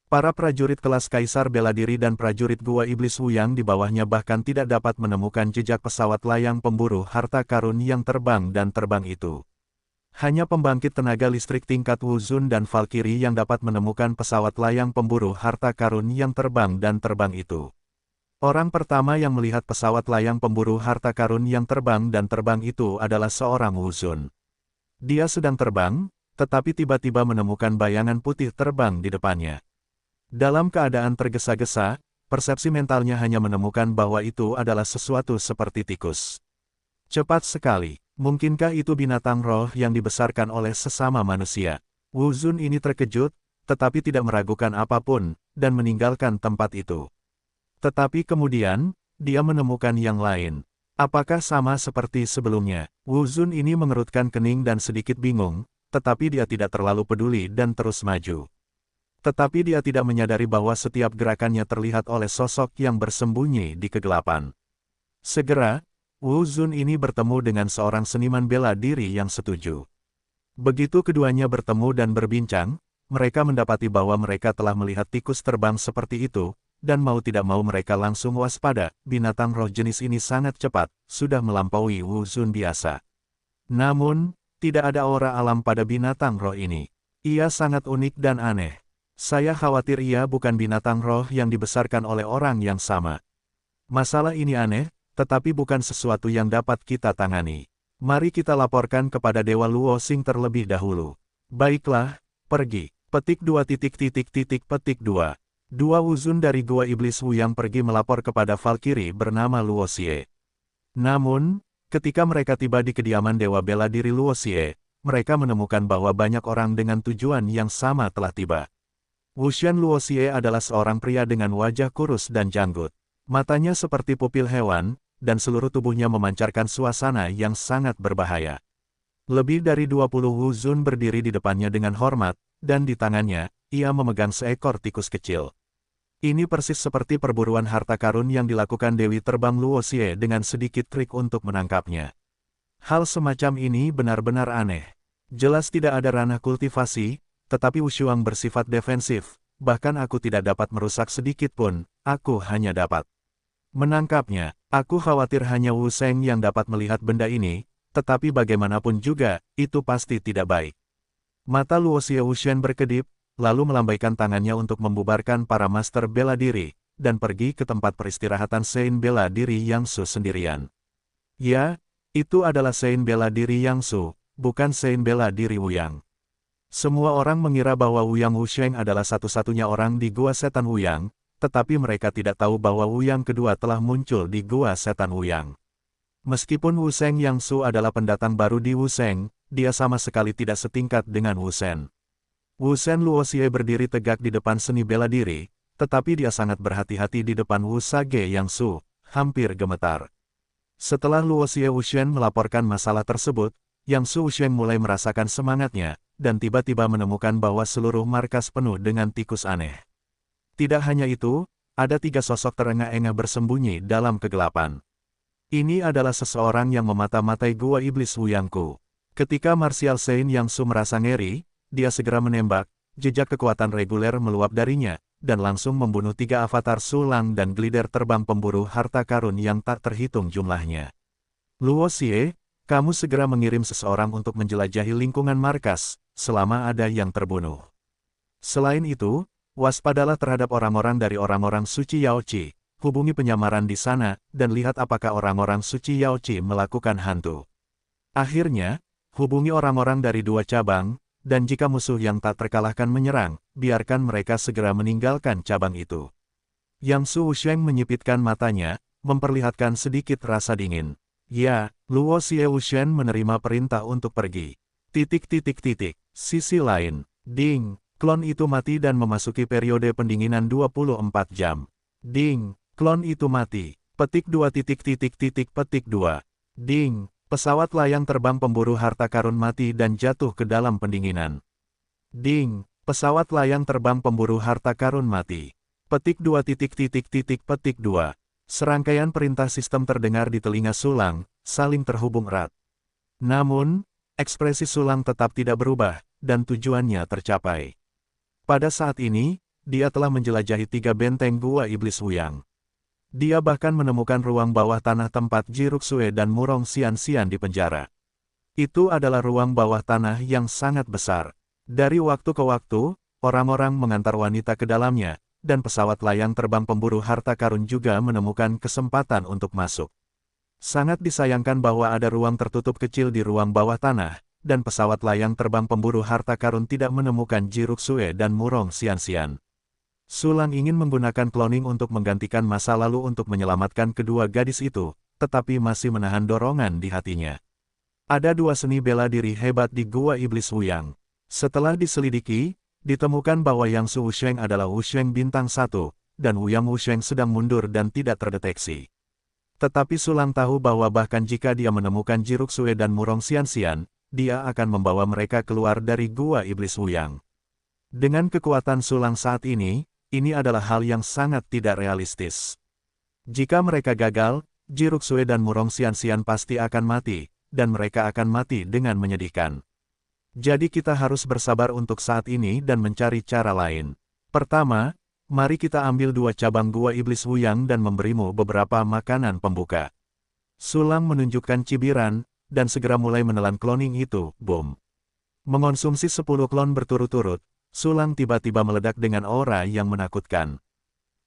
Para prajurit kelas Kaisar Bela Diri dan prajurit Gua Iblis Wuyang di bawahnya bahkan tidak dapat menemukan jejak pesawat layang pemburu harta karun yang terbang dan terbang itu. Hanya pembangkit tenaga listrik tingkat Wuzun dan Valkyrie yang dapat menemukan pesawat layang pemburu harta karun yang terbang dan terbang itu. Orang pertama yang melihat pesawat layang pemburu harta karun yang terbang dan terbang itu adalah seorang Wuzun. Dia sedang terbang, tetapi tiba-tiba menemukan bayangan putih terbang di depannya. Dalam keadaan tergesa-gesa, persepsi mentalnya hanya menemukan bahwa itu adalah sesuatu seperti tikus. Cepat sekali, mungkinkah itu binatang roh yang dibesarkan oleh sesama manusia? Wuzun ini terkejut, tetapi tidak meragukan apapun, dan meninggalkan tempat itu. Tetapi kemudian, dia menemukan yang lain. Apakah sama seperti sebelumnya? Wuzun ini mengerutkan kening dan sedikit bingung, tetapi dia tidak terlalu peduli dan terus maju. Tetapi dia tidak menyadari bahwa setiap gerakannya terlihat oleh sosok yang bersembunyi di kegelapan. Segera, Wuzun ini bertemu dengan seorang seniman bela diri yang setuju. Begitu keduanya bertemu dan berbincang, mereka mendapati bahwa mereka telah melihat tikus terbang seperti itu, dan mau tidak mau mereka langsung waspada, binatang roh jenis ini sangat cepat, sudah melampaui Wuzun biasa. Namun, tidak ada aura alam pada binatang roh ini. Ia sangat unik dan aneh. Saya khawatir ia bukan binatang roh yang dibesarkan oleh orang yang sama. Masalah ini aneh, tetapi bukan sesuatu yang dapat kita tangani. Mari kita laporkan kepada Dewa Luosing terlebih dahulu. Baiklah, pergi. Petik 2. Dua Wuzun dari Gua Iblis Wuyang pergi melapor kepada Valkyrie bernama Luoxie. Namun, ketika mereka tiba di kediaman Dewa Bela Diri Luoxie, mereka menemukan bahwa banyak orang dengan tujuan yang sama telah tiba. Wuxian Luoxie adalah seorang pria dengan wajah kurus dan janggut. Matanya seperti pupil hewan, dan seluruh tubuhnya memancarkan suasana yang sangat berbahaya. Lebih dari 20 Wuzun berdiri di depannya dengan hormat, dan di tangannya, ia memegang seekor tikus kecil. Ini persis seperti perburuan harta karun yang dilakukan Dewi Terbang Luoxie dengan sedikit trik untuk menangkapnya. Hal semacam ini benar-benar aneh. Jelas tidak ada ranah kultivasi, tetapi Wushuang bersifat defensif, bahkan aku tidak dapat merusak sedikit pun, aku hanya dapat menangkapnya. Aku khawatir hanya Wu Sheng yang dapat melihat benda ini, tetapi bagaimanapun juga, itu pasti tidak baik. Mata Luoxie Wuxian berkedip, lalu melambaikan tangannya untuk membubarkan para master bela diri, dan pergi ke tempat peristirahatan Sein bela diri Yang Su sendirian. Ya, itu adalah Sein bela diri Yang Su, bukan Sein bela diri Wuyang. Semua orang mengira bahwa Wuyang Wusheng adalah satu-satunya orang di Gua Setan Wuyang, tetapi mereka tidak tahu bahwa Wuyang kedua telah muncul di Gua Setan Wuyang. Meskipun Wu Sheng Yang Su adalah pendatang baru di Wu Sheng, dia sama sekali tidak setingkat dengan Wu Shen. Wu Shen Luoxie berdiri tegak di depan seni bela diri, tetapi dia sangat berhati-hati di depan Wu Sage Yang Su, hampir gemetar. Setelah Luoxie Wuxian melaporkan masalah tersebut, Yang Su Wuxian mulai merasakan semangatnya, dan tiba-tiba menemukan bahwa seluruh markas penuh dengan tikus aneh. Tidak hanya itu, ada 3 sosok terengah-engah bersembunyi dalam kegelapan. Ini adalah seseorang yang memata-matai Gua Iblis Wuyangku. Ketika Martial Sein Yang Su merasa ngeri, dia segera menembak, jejak kekuatan reguler meluap darinya, dan langsung membunuh 3 avatar sulang dan glider terbang pemburu harta karun yang tak terhitung jumlahnya. Luoxie, kamu segera mengirim seseorang untuk menjelajahi lingkungan markas, selama ada yang terbunuh. Selain itu, waspadalah terhadap orang-orang dari orang-orang suci Yaoqi. Hubungi penyamaran di sana, dan lihat apakah orang-orang suci Yaoqi melakukan hantu. Akhirnya, hubungi orang-orang dari 2 cabang, dan jika musuh yang tak terkalahkan menyerang, biarkan mereka segera meninggalkan cabang itu. Yang Su Wusheng menyipitkan matanya, memperlihatkan sedikit rasa dingin. Ya, Luoxie Wuxian menerima perintah untuk pergi. Sisi lain, Ding, klon itu mati dan memasuki periode pendinginan 24 jam. Ding, klon itu mati. Petik 2. Ding, pesawat layang terbang pemburu harta karun mati dan jatuh ke dalam pendinginan. Ding, pesawat layang terbang pemburu harta karun mati. Petik 2. Serangkaian perintah sistem terdengar di telinga Sulang, saling terhubung erat. Namun, ekspresi Sulang tetap tidak berubah, dan tujuannya tercapai. Pada saat ini, dia telah menjelajahi 3 benteng Gua Iblis Wuyang. Dia bahkan menemukan ruang bawah tanah tempat Ji Ruxue dan Murong Xian-Xian di penjara. Itu adalah ruang bawah tanah yang sangat besar. Dari waktu ke waktu, orang-orang mengantar wanita ke dalamnya, dan pesawat layang terbang pemburu harta karun juga menemukan kesempatan untuk masuk. Sangat disayangkan bahwa ada ruang tertutup kecil di ruang bawah tanah, dan pesawat layang terbang pemburu harta karun tidak menemukan Ji Ruxue dan Murong Xian-Xian. Sulang ingin menggunakan cloning untuk menggantikan masa lalu untuk menyelamatkan kedua gadis itu, tetapi masih menahan dorongan di hatinya. Ada 2 seni bela diri hebat di Gua Iblis Wuyang. Setelah diselidiki, ditemukan bahwa Yang Su Wusheng adalah Wusheng bintang 1, dan Wuyang Wusheng sedang mundur dan tidak terdeteksi. Tetapi Sulang tahu bahwa bahkan jika dia menemukan Ji Ruxue dan Murong Xian-Xian, dia akan membawa mereka keluar dari Gua Iblis Wuyang. Dengan kekuatan Sulang saat ini adalah hal yang sangat tidak realistis. Jika mereka gagal, Ji Ruxue dan Murong Xian-Xian pasti akan mati, dan mereka akan mati dengan menyedihkan. Jadi kita harus bersabar untuk saat ini dan mencari cara lain. Pertama, mari kita ambil 2 cabang Gua Iblis Wuyang dan memberimu beberapa makanan pembuka. Sulang menunjukkan cibiran, dan segera mulai menelan cloning itu, boom. Mengonsumsi 10 klon berturut-turut, Sulang tiba-tiba meledak dengan aura yang menakutkan.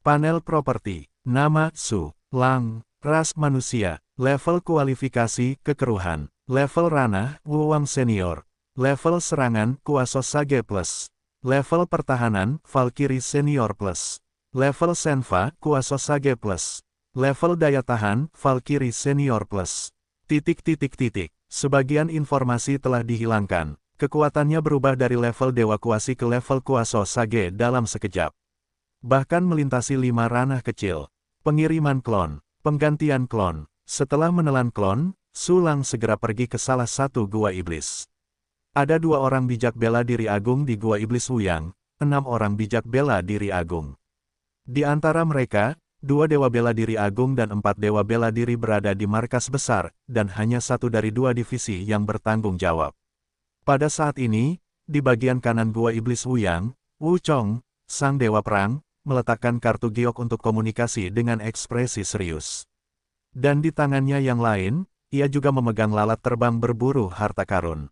Panel properti, nama Su Lang, ras manusia, level kualifikasi kekeruhan, level ranah Wuwang senior. Level serangan, Kuaso Sage Plus. Level pertahanan, Valkyrie Senior Plus. Level Senfa, Kuaso Sage Plus. Level daya tahan, Valkyrie Senior Plus. Sebagian informasi telah dihilangkan. Kekuatannya berubah dari level Dewa Kuasi ke level Kuaso Sage dalam sekejap. Bahkan melintasi 5 ranah kecil. Pengiriman klon, penggantian klon. Setelah menelan klon, Sulang segera pergi ke salah satu Gua Iblis. Ada 2 orang bijak bela diri agung di Gua Iblis Wuyang, 6 orang bijak bela diri agung. Di antara mereka, 2 dewa bela diri agung dan 4 dewa bela diri berada di markas besar, dan hanya 1 dari 2 divisi yang bertanggung jawab. Pada saat ini, di bagian kanan Gua Iblis Wuyang, Wu Chong, sang dewa perang, meletakkan kartu giok untuk komunikasi dengan ekspresi serius. Dan di tangannya yang lain, ia juga memegang lalat terbang berburu harta karun.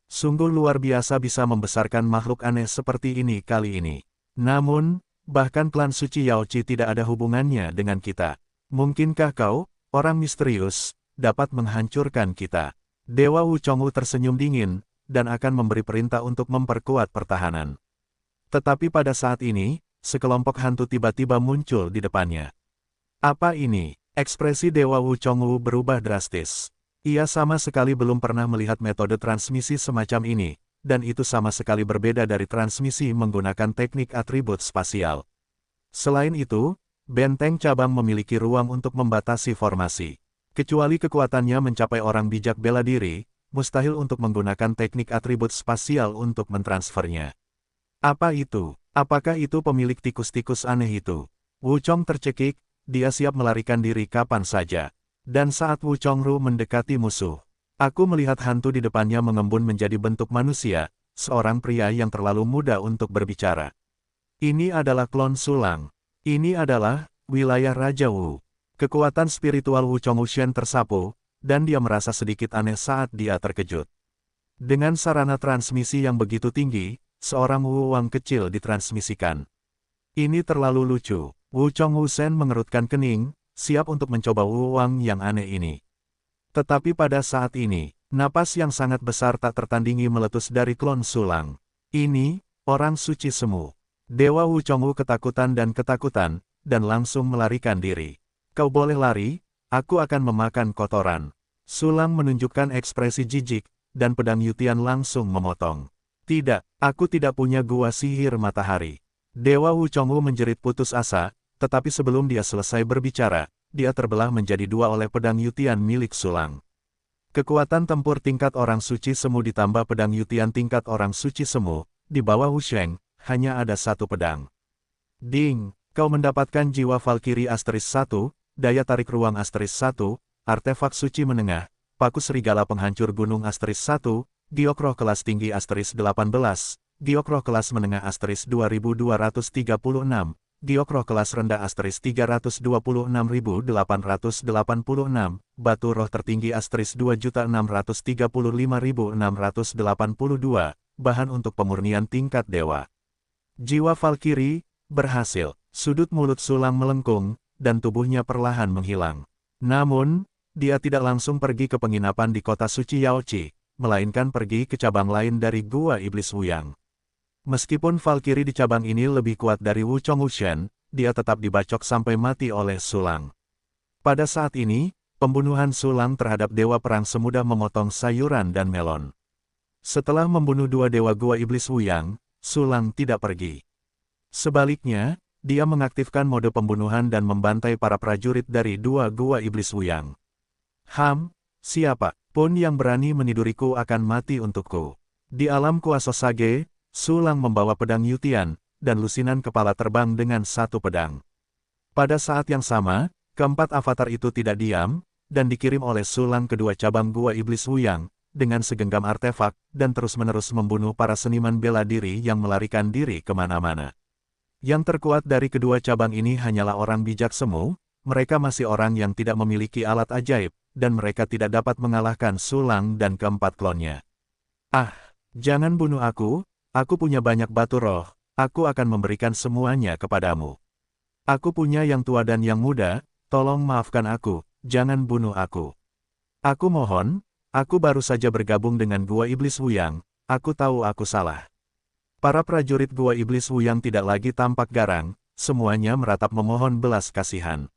Sungguh luar biasa bisa membesarkan makhluk aneh seperti ini kali ini. Namun, bahkan klan suci Yaochi tidak ada hubungannya dengan kita. Mungkinkah kau, orang misterius, dapat menghancurkan kita? Dewa Wu Chongwu tersenyum dingin, dan akan memberi perintah untuk memperkuat pertahanan. Tetapi pada saat ini, sekelompok hantu tiba-tiba muncul di depannya. Apa ini? Ekspresi Dewa Wu Chongwu berubah drastis. Ia sama sekali belum pernah melihat metode transmisi semacam ini, dan itu sama sekali berbeda dari transmisi menggunakan teknik atribut spasial. Selain itu, benteng cabang memiliki ruang untuk membatasi formasi. Kecuali kekuatannya mencapai orang bijak bela diri, mustahil untuk menggunakan teknik atribut spasial untuk mentransfernya. Apa itu? Apakah itu pemilik tikus-tikus aneh itu? Wu Chong tercekik, dia siap melarikan diri kapan saja. Dan saat Wu Chongru mendekati musuh, aku melihat hantu di depannya mengembun menjadi bentuk manusia, seorang pria yang terlalu muda untuk berbicara. Ini adalah klon Sulang. Ini adalah wilayah Raja Wu. Kekuatan spiritual Wu Chongwushen tersapu, dan dia merasa sedikit aneh saat dia terkejut. Dengan sarana transmisi yang begitu tinggi, seorang Wu Wang kecil ditransmisikan. Ini terlalu lucu. Wu Chongwushen mengerutkan kening, siap untuk mencoba Wu Wang yang aneh ini. Tetapi pada saat ini, napas yang sangat besar tak tertandingi meletus dari klon Sulang. Ini, orang suci semu. Dewa Wu Chongwu ketakutan, dan langsung melarikan diri. Kau boleh lari, aku akan memakan kotoran. Sulang menunjukkan ekspresi jijik, dan pedang Yutian langsung memotong. Tidak, aku tidak punya gua sihir matahari. Dewa Wu Chongwu menjerit putus asa, tetapi sebelum dia selesai berbicara, dia terbelah menjadi 2 oleh pedang Yutian milik Sulang. Kekuatan tempur tingkat orang suci semu ditambah pedang Yutian tingkat orang suci semu, di bawah Wusheng, hanya ada 1 pedang. Ding, kau mendapatkan jiwa Valkyrie Asteris 1, daya tarik ruang Asteris 1, artefak suci menengah, paku serigala penghancur gunung Asteris 1, giok roh kelas tinggi Asteris 18, Giok Roh kelas menengah asterisk 2236, Giok Roh kelas rendah asterisk 326.886, Batu Roh tertinggi asterisk 2.635.682, bahan untuk pemurnian tingkat dewa. Jiwa Valkyrie, berhasil. Sudut mulut Sulang melengkung, dan tubuhnya perlahan menghilang. Namun, dia tidak langsung pergi ke penginapan di kota suci Yaoqi, melainkan pergi ke cabang lain dari Gua Iblis Wuyang. Meskipun Valkyrie di cabang ini lebih kuat dari Wuchong Wushen, dia tetap dibacok sampai mati oleh Sulang. Pada saat ini, pembunuhan Sulang terhadap dewa perang semudah memotong sayuran dan melon. Setelah membunuh dua dewa Gua Iblis Wuyang, Sulang tidak pergi. Sebaliknya, dia mengaktifkan mode pembunuhan dan membantai para prajurit dari dua Gua Iblis Wuyang. Siapa pun yang berani meniduriku akan mati untukku. Di alam kuasa Sage, Sulang membawa pedang Yutian, dan lusinan kepala terbang dengan satu pedang. Pada saat yang sama, keempat avatar itu tidak diam, dan dikirim oleh Sulang kedua cabang Gua Iblis Wuyang, dengan segenggam artefak, dan terus-menerus membunuh para seniman bela diri yang melarikan diri kemana-mana. Yang terkuat dari kedua cabang ini hanyalah orang bijak semu, mereka masih orang yang tidak memiliki alat ajaib, dan mereka tidak dapat mengalahkan Sulang dan keempat klonnya. Jangan bunuh aku punya banyak batu roh, aku akan memberikan semuanya kepadamu. Aku punya yang tua dan yang muda, tolong maafkan aku, jangan bunuh aku. Aku mohon, aku baru saja bergabung dengan Gua Iblis Wuyang, aku tahu aku salah. Para prajurit Gua Iblis Wuyang tidak lagi tampak garang, semuanya meratap memohon belas kasihan.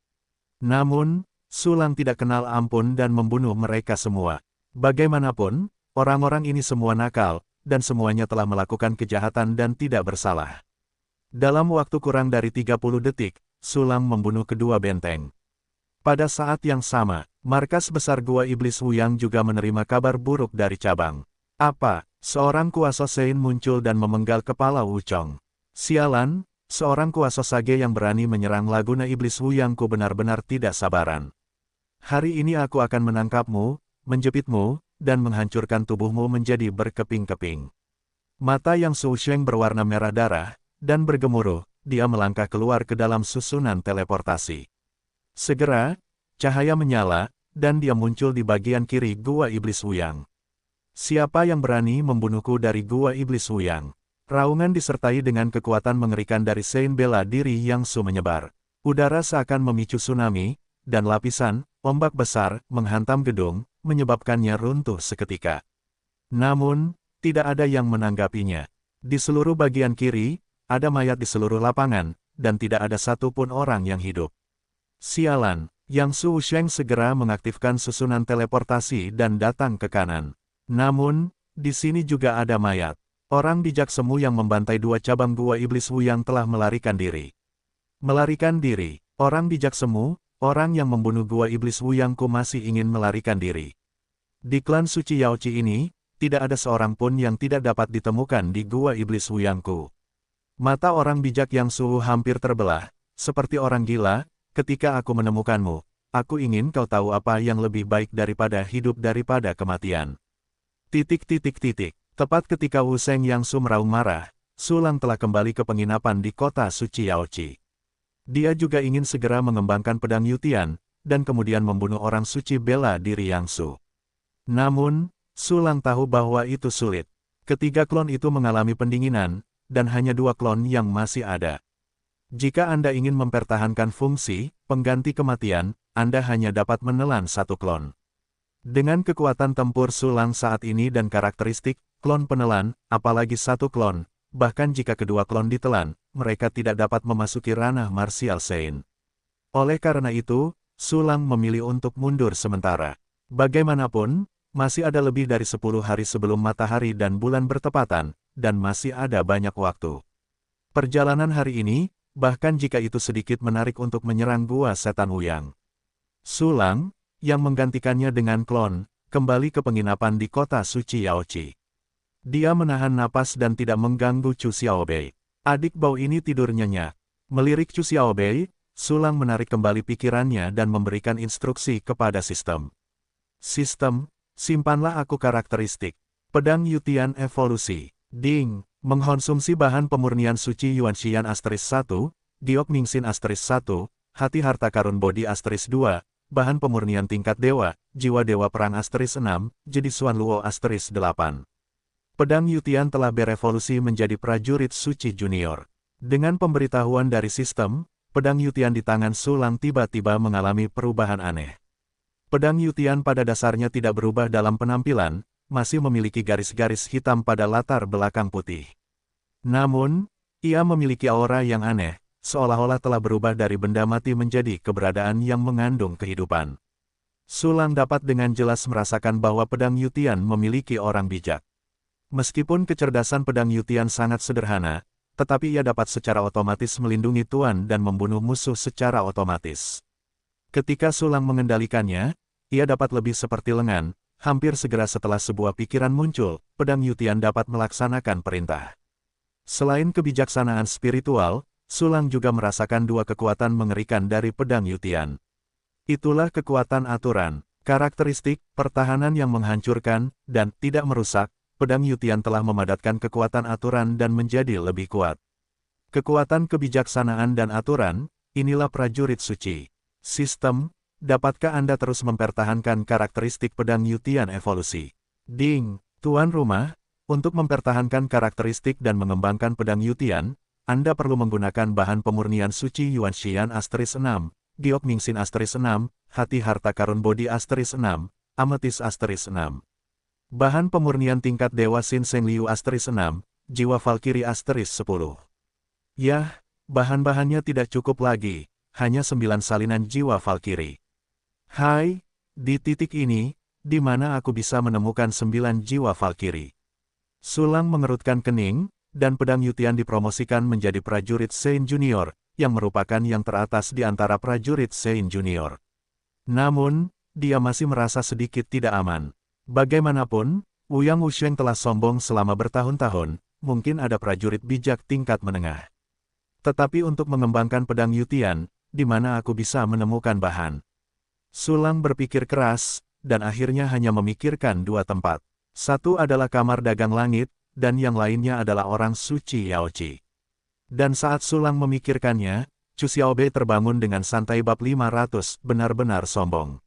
Namun, Sulang tidak kenal ampun dan membunuh mereka semua. Bagaimanapun, orang-orang ini semua nakal, dan semuanya telah melakukan kejahatan dan tidak bersalah. Dalam waktu kurang dari 30 detik, Sulang membunuh kedua benteng. Pada saat yang sama, markas besar Gua Iblis Wuyang juga menerima kabar buruk dari cabang. Seorang kuasa Sein muncul dan memenggal kepala Wuchong. Sialan, seorang kuasa Sage yang berani menyerang Laguna Iblis Wuyangku benar-benar tidak sabaran. Hari ini aku akan menangkapmu, menjepitmu, dan menghancurkan tubuhmu menjadi berkeping-keping. Mata yang Su Sheng berwarna merah darah, dan bergemuruh, dia melangkah keluar ke dalam susunan teleportasi. Segera, cahaya menyala, dan dia muncul di bagian kiri Gua Iblis Wuyang. Siapa yang berani membunuhku dari Gua Iblis Wuyang? Raungan disertai dengan kekuatan mengerikan dari Sein bela diri yang Su menyebar. Udara seakan memicu tsunami, dan lapisan, ombak besar, menghantam gedung, menyebabkannya runtuh seketika. Namun, tidak ada yang menanggapinya. Di seluruh bagian kiri, ada mayat di seluruh lapangan, dan tidak ada satupun orang yang hidup. Sialan, Yang Su Sheng segera mengaktifkan susunan teleportasi dan datang ke kanan. Namun, di sini juga ada mayat. Orang bijak semu yang membantai dua cabang Gua Iblis Wuyang telah melarikan diri. Melarikan diri, orang bijak semu, orang yang membunuh Gua Iblis Wuyangku masih ingin melarikan diri. Di klan suci Yaoqi ini, tidak ada seorang pun yang tidak dapat ditemukan di Gua Iblis Wuyangku. Mata orang bijak Yang Su hampir terbelah, seperti orang gila, ketika aku menemukanmu. Aku ingin kau tahu apa yang lebih baik daripada hidup daripada kematian. Tepat ketika Wu Sheng Yang Su meraung marah, Sulang telah kembali ke penginapan di kota suci Yaoqi. Dia juga ingin segera mengembangkan pedang Yutian, dan kemudian membunuh orang suci bela diri Yang Su. Namun, Sulang tahu bahwa itu sulit. Ketiga klon itu mengalami pendinginan, dan hanya dua klon yang masih ada. Jika Anda ingin mempertahankan fungsi pengganti kematian, Anda hanya dapat menelan satu klon. Dengan kekuatan tempur Sulang saat ini dan karakteristik klon penelan, apalagi satu klon, bahkan jika kedua klon ditelan, mereka tidak dapat memasuki ranah martial Sein. Oleh karena itu, Sulang memilih untuk mundur sementara. Bagaimanapun, masih ada lebih dari 10 hari sebelum matahari dan bulan bertepatan, dan masih ada banyak waktu. Perjalanan hari ini, bahkan jika itu sedikit menarik untuk menyerang Gua Setan Wuyang. Sulang, yang menggantikannya dengan klon, kembali ke penginapan di kota suci Yaoqi. Dia menahan napas dan tidak mengganggu Chu Xiaobei. Adik bau ini tidur nyenyak. Melirik Chu Xiaobei, Sulang menarik kembali pikirannya dan memberikan instruksi kepada sistem. Sistem, simpanlah aku karakteristik. Pedang Yutian evolusi. Ding, Mengkonsumsi bahan pemurnian suci Yuanxian asterisk 1, giok mingxin asterisk 1, hati harta karun bodi asterisk 2, bahan pemurnian tingkat dewa, jiwa dewa perang asterisk 6, jadi Xuan Luo asterisk 8. Pedang Yutian telah berevolusi menjadi prajurit suci junior. Dengan pemberitahuan dari sistem, pedang Yutian di tangan Sulang tiba-tiba mengalami perubahan aneh. Pedang Yutian pada dasarnya tidak berubah dalam penampilan, masih memiliki garis-garis hitam pada latar belakang putih. Namun, ia memiliki aura yang aneh, seolah-olah telah berubah dari benda mati menjadi keberadaan yang mengandung kehidupan. Sulang dapat dengan jelas merasakan bahwa pedang Yutian memiliki orang bijak. Meskipun kecerdasan pedang Yutian sangat sederhana, tetapi ia dapat secara otomatis melindungi tuan dan membunuh musuh secara otomatis. Ketika Sulang mengendalikannya, ia dapat lebih seperti lengan. Hampir segera setelah sebuah pikiran muncul, pedang Yutian dapat melaksanakan perintah. Selain kebijaksanaan spiritual, Sulang juga merasakan dua kekuatan mengerikan dari pedang Yutian. Itulah kekuatan aturan, karakteristik, pertahanan yang menghancurkan, dan tidak merusak. Pedang Yutian telah memadatkan kekuatan aturan dan menjadi lebih kuat. Kekuatan kebijaksanaan dan aturan, inilah prajurit suci. Sistem, dapatkah Anda terus mempertahankan karakteristik pedang Yutian evolusi? Ding, tuan rumah, untuk mempertahankan karakteristik dan mengembangkan pedang Yutian, Anda perlu menggunakan bahan pemurnian suci Yuanxian asterisk 6, giok mingxin asterisk 6, hati harta karun bodi asterisk 6, ametis asterisk 6. Bahan pemurnian tingkat dewa Xin Seng Liu asterisk 6, jiwa Valkyrie asterisk 10. Yah, bahan-bahannya tidak cukup lagi, hanya 9 salinan jiwa Valkyrie. Hai, di titik ini, di mana aku bisa menemukan 9 jiwa Valkyrie? Sulang mengerutkan kening, dan pedang Yutian dipromosikan menjadi prajurit Sein Junior, yang merupakan yang teratas di antara prajurit Sein Junior. Namun, dia masih merasa sedikit tidak aman. Bagaimanapun, Wuyang Wusheng telah sombong selama bertahun-tahun, mungkin ada prajurit bijak tingkat menengah. Tetapi untuk mengembangkan pedang Yutian, di mana aku bisa menemukan bahan? Sulang berpikir keras, dan akhirnya hanya memikirkan dua tempat. Satu adalah kamar dagang langit, dan yang lainnya adalah orang suci Yaoqi. Dan saat Sulang memikirkannya, Chu Xiaobei terbangun dengan santai bab 500, benar-benar sombong.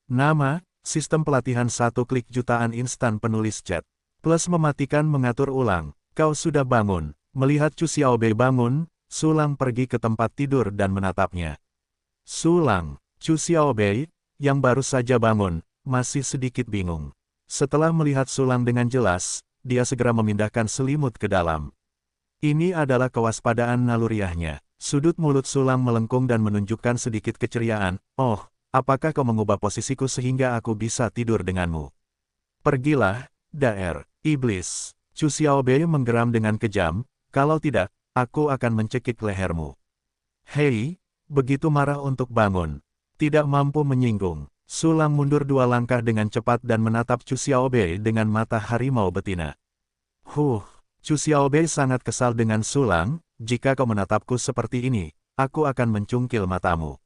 Nama, sistem pelatihan 1 klik jutaan instan penulis chat. Plus mematikan mengatur ulang, kau sudah bangun. Melihat Chu Xiaobei bangun, Sulang pergi ke tempat tidur dan menatapnya. Sulang. Chu Xiaobei, yang baru saja bangun, masih sedikit bingung. Setelah melihat Sulang dengan jelas, dia segera memindahkan selimut ke dalam. Ini adalah kewaspadaan naluriahnya. Sudut mulut Sulang melengkung dan menunjukkan sedikit keceriaan. Oh, apakah kau mengubah posisiku sehingga aku bisa tidur denganmu? Pergilah, daer, iblis. Chu Xiaobei menggeram dengan kejam, kalau tidak, aku akan mencekik lehermu. Hei, begitu marah untuk bangun. Tidak mampu menyinggung, Sulang mundur 2 langkah dengan cepat dan menatap Chu Xiaobei dengan mata harimau betina. Chu Xiaobei sangat kesal dengan Sulang, jika kau menatapku seperti ini, aku akan mencungkil matamu.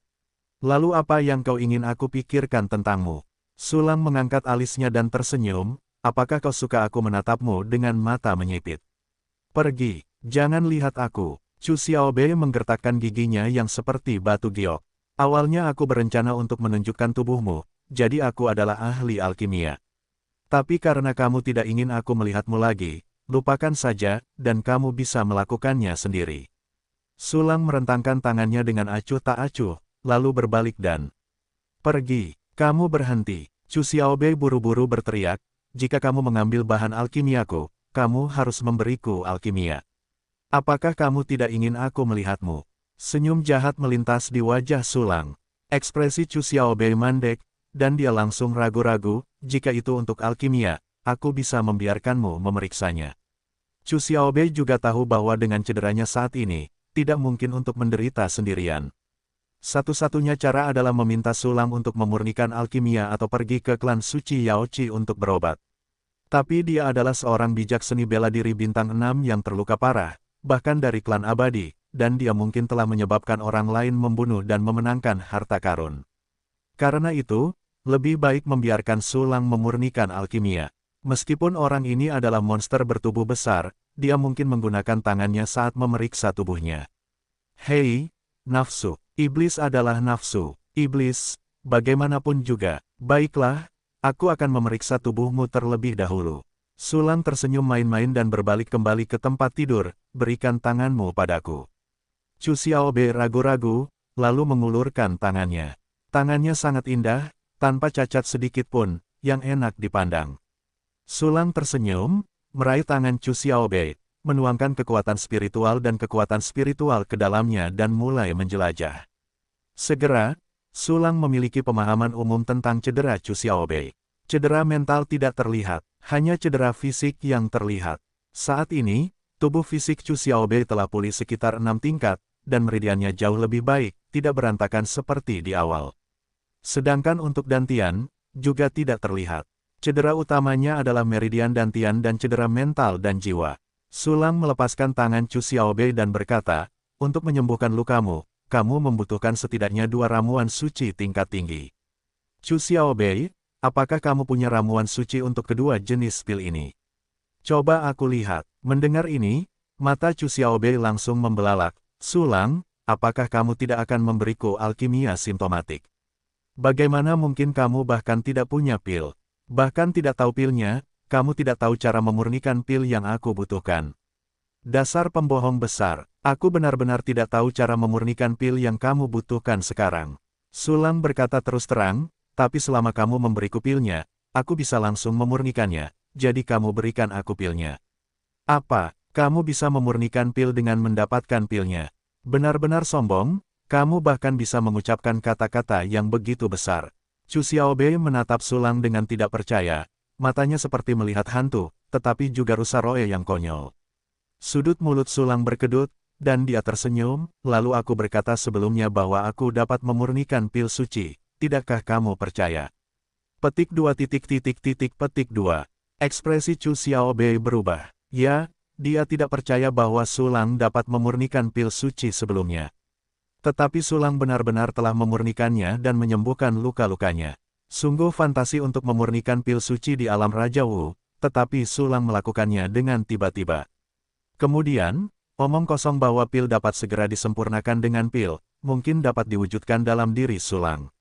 Lalu apa yang kau ingin aku pikirkan tentangmu? Sulang mengangkat alisnya dan tersenyum, apakah kau suka aku menatapmu dengan mata menyipit? Pergi, jangan lihat aku. Chu Xiaobei menggertakkan giginya yang seperti batu giok. Awalnya aku berencana untuk menunjukkan tubuhmu, jadi aku adalah ahli alkimia. Tapi karena kamu tidak ingin aku melihatmu lagi, lupakan saja, dan kamu bisa melakukannya sendiri. Sulang merentangkan tangannya dengan acuh tak acuh, lalu berbalik dan pergi. Kamu berhenti. Chu Xiaobei buru-buru berteriak, jika kamu mengambil bahan alkimiaku, kamu harus memberiku alkimia. Apakah kamu tidak ingin aku melihatmu? Senyum jahat melintas di wajah Sulang. Ekspresi Chu Xiaobei mandek, dan dia langsung ragu-ragu, jika itu untuk alkimia, aku bisa membiarkanmu memeriksanya. Chu Xiaobei juga tahu bahwa dengan cederanya saat ini, tidak mungkin untuk menderita sendirian. Satu-satunya cara adalah meminta Sulang untuk memurnikan alkimia atau pergi ke klan suci Yaoqi untuk berobat. Tapi dia adalah seorang bijak seni bela diri bintang 6 yang terluka parah, bahkan dari klan abadi, dan dia mungkin telah menyebabkan orang lain membunuh dan memenangkan harta karun. Karena itu, lebih baik membiarkan Sulang memurnikan alkimia. Meskipun orang ini adalah monster bertubuh besar, dia mungkin menggunakan tangannya saat memeriksa tubuhnya. Hei, nafsu. Iblis adalah nafsu. Iblis, bagaimanapun juga. Baiklah, aku akan memeriksa tubuhmu terlebih dahulu. Sulang tersenyum main-main dan berbalik kembali ke tempat tidur, berikan tanganmu padaku. Chu Xiaobei ragu-ragu, lalu mengulurkan tangannya. Tangannya sangat indah, tanpa cacat sedikit pun, yang enak dipandang. Sulang tersenyum, meraih tangan Chu Xiaobei, menuangkan kekuatan spiritual dan kekuatan spiritual ke dalamnya dan mulai menjelajah. Segera, Sulang memiliki pemahaman umum tentang cedera Chu Xiaobei. Cedera mental tidak terlihat, hanya cedera fisik yang terlihat. Saat ini, tubuh fisik Chu Xiaobei telah pulih sekitar 6 tingkat, dan meridiannya jauh lebih baik, tidak berantakan seperti di awal. Sedangkan untuk dantian, juga tidak terlihat. Cedera utamanya adalah meridian dantian dan cedera mental dan jiwa. Sulang melepaskan tangan Chu Xiaobei dan berkata, untuk menyembuhkan lukamu, kamu membutuhkan setidaknya 2 ramuan suci tingkat tinggi. Chu Xiaobei, apakah kamu punya ramuan suci untuk kedua jenis pil ini? Coba aku lihat. Mendengar ini, mata Chu Xiaobei langsung membelalak. Sulang, apakah kamu tidak akan memberiku alkimia simptomatik? Bagaimana mungkin kamu bahkan tidak punya pil? Bahkan tidak tahu pilnya, kamu tidak tahu cara memurnikan pil yang aku butuhkan. Dasar pembohong besar, aku benar-benar tidak tahu cara memurnikan pil yang kamu butuhkan sekarang. Sulang berkata terus terang, tapi selama kamu memberiku pilnya, aku bisa langsung memurnikannya, jadi kamu berikan aku pilnya. Apa? Kamu bisa memurnikan pil dengan mendapatkan pilnya. Benar-benar sombong, kamu bahkan bisa mengucapkan kata-kata yang begitu besar. Chu Xiaobei menatap Sulang dengan tidak percaya, matanya seperti melihat hantu, tetapi juga rusa roe yang konyol. Sudut mulut Sulang berkedut, dan dia tersenyum, lalu aku berkata sebelumnya bahwa aku dapat memurnikan pil suci, tidakkah kamu percaya? Petik 2 petik 2. Ekspresi Chu Xiaobei berubah. Ya, dia tidak percaya bahwa Sulang dapat memurnikan pil suci sebelumnya. Tetapi Sulang benar-benar telah memurnikannya dan menyembuhkan luka-lukanya. Sungguh fantasi untuk memurnikan pil suci di alam Raja Wu, tetapi Sulang melakukannya dengan tiba-tiba. Kemudian, omong kosong bahwa pil dapat segera disempurnakan dengan pil, mungkin dapat diwujudkan dalam diri Sulang.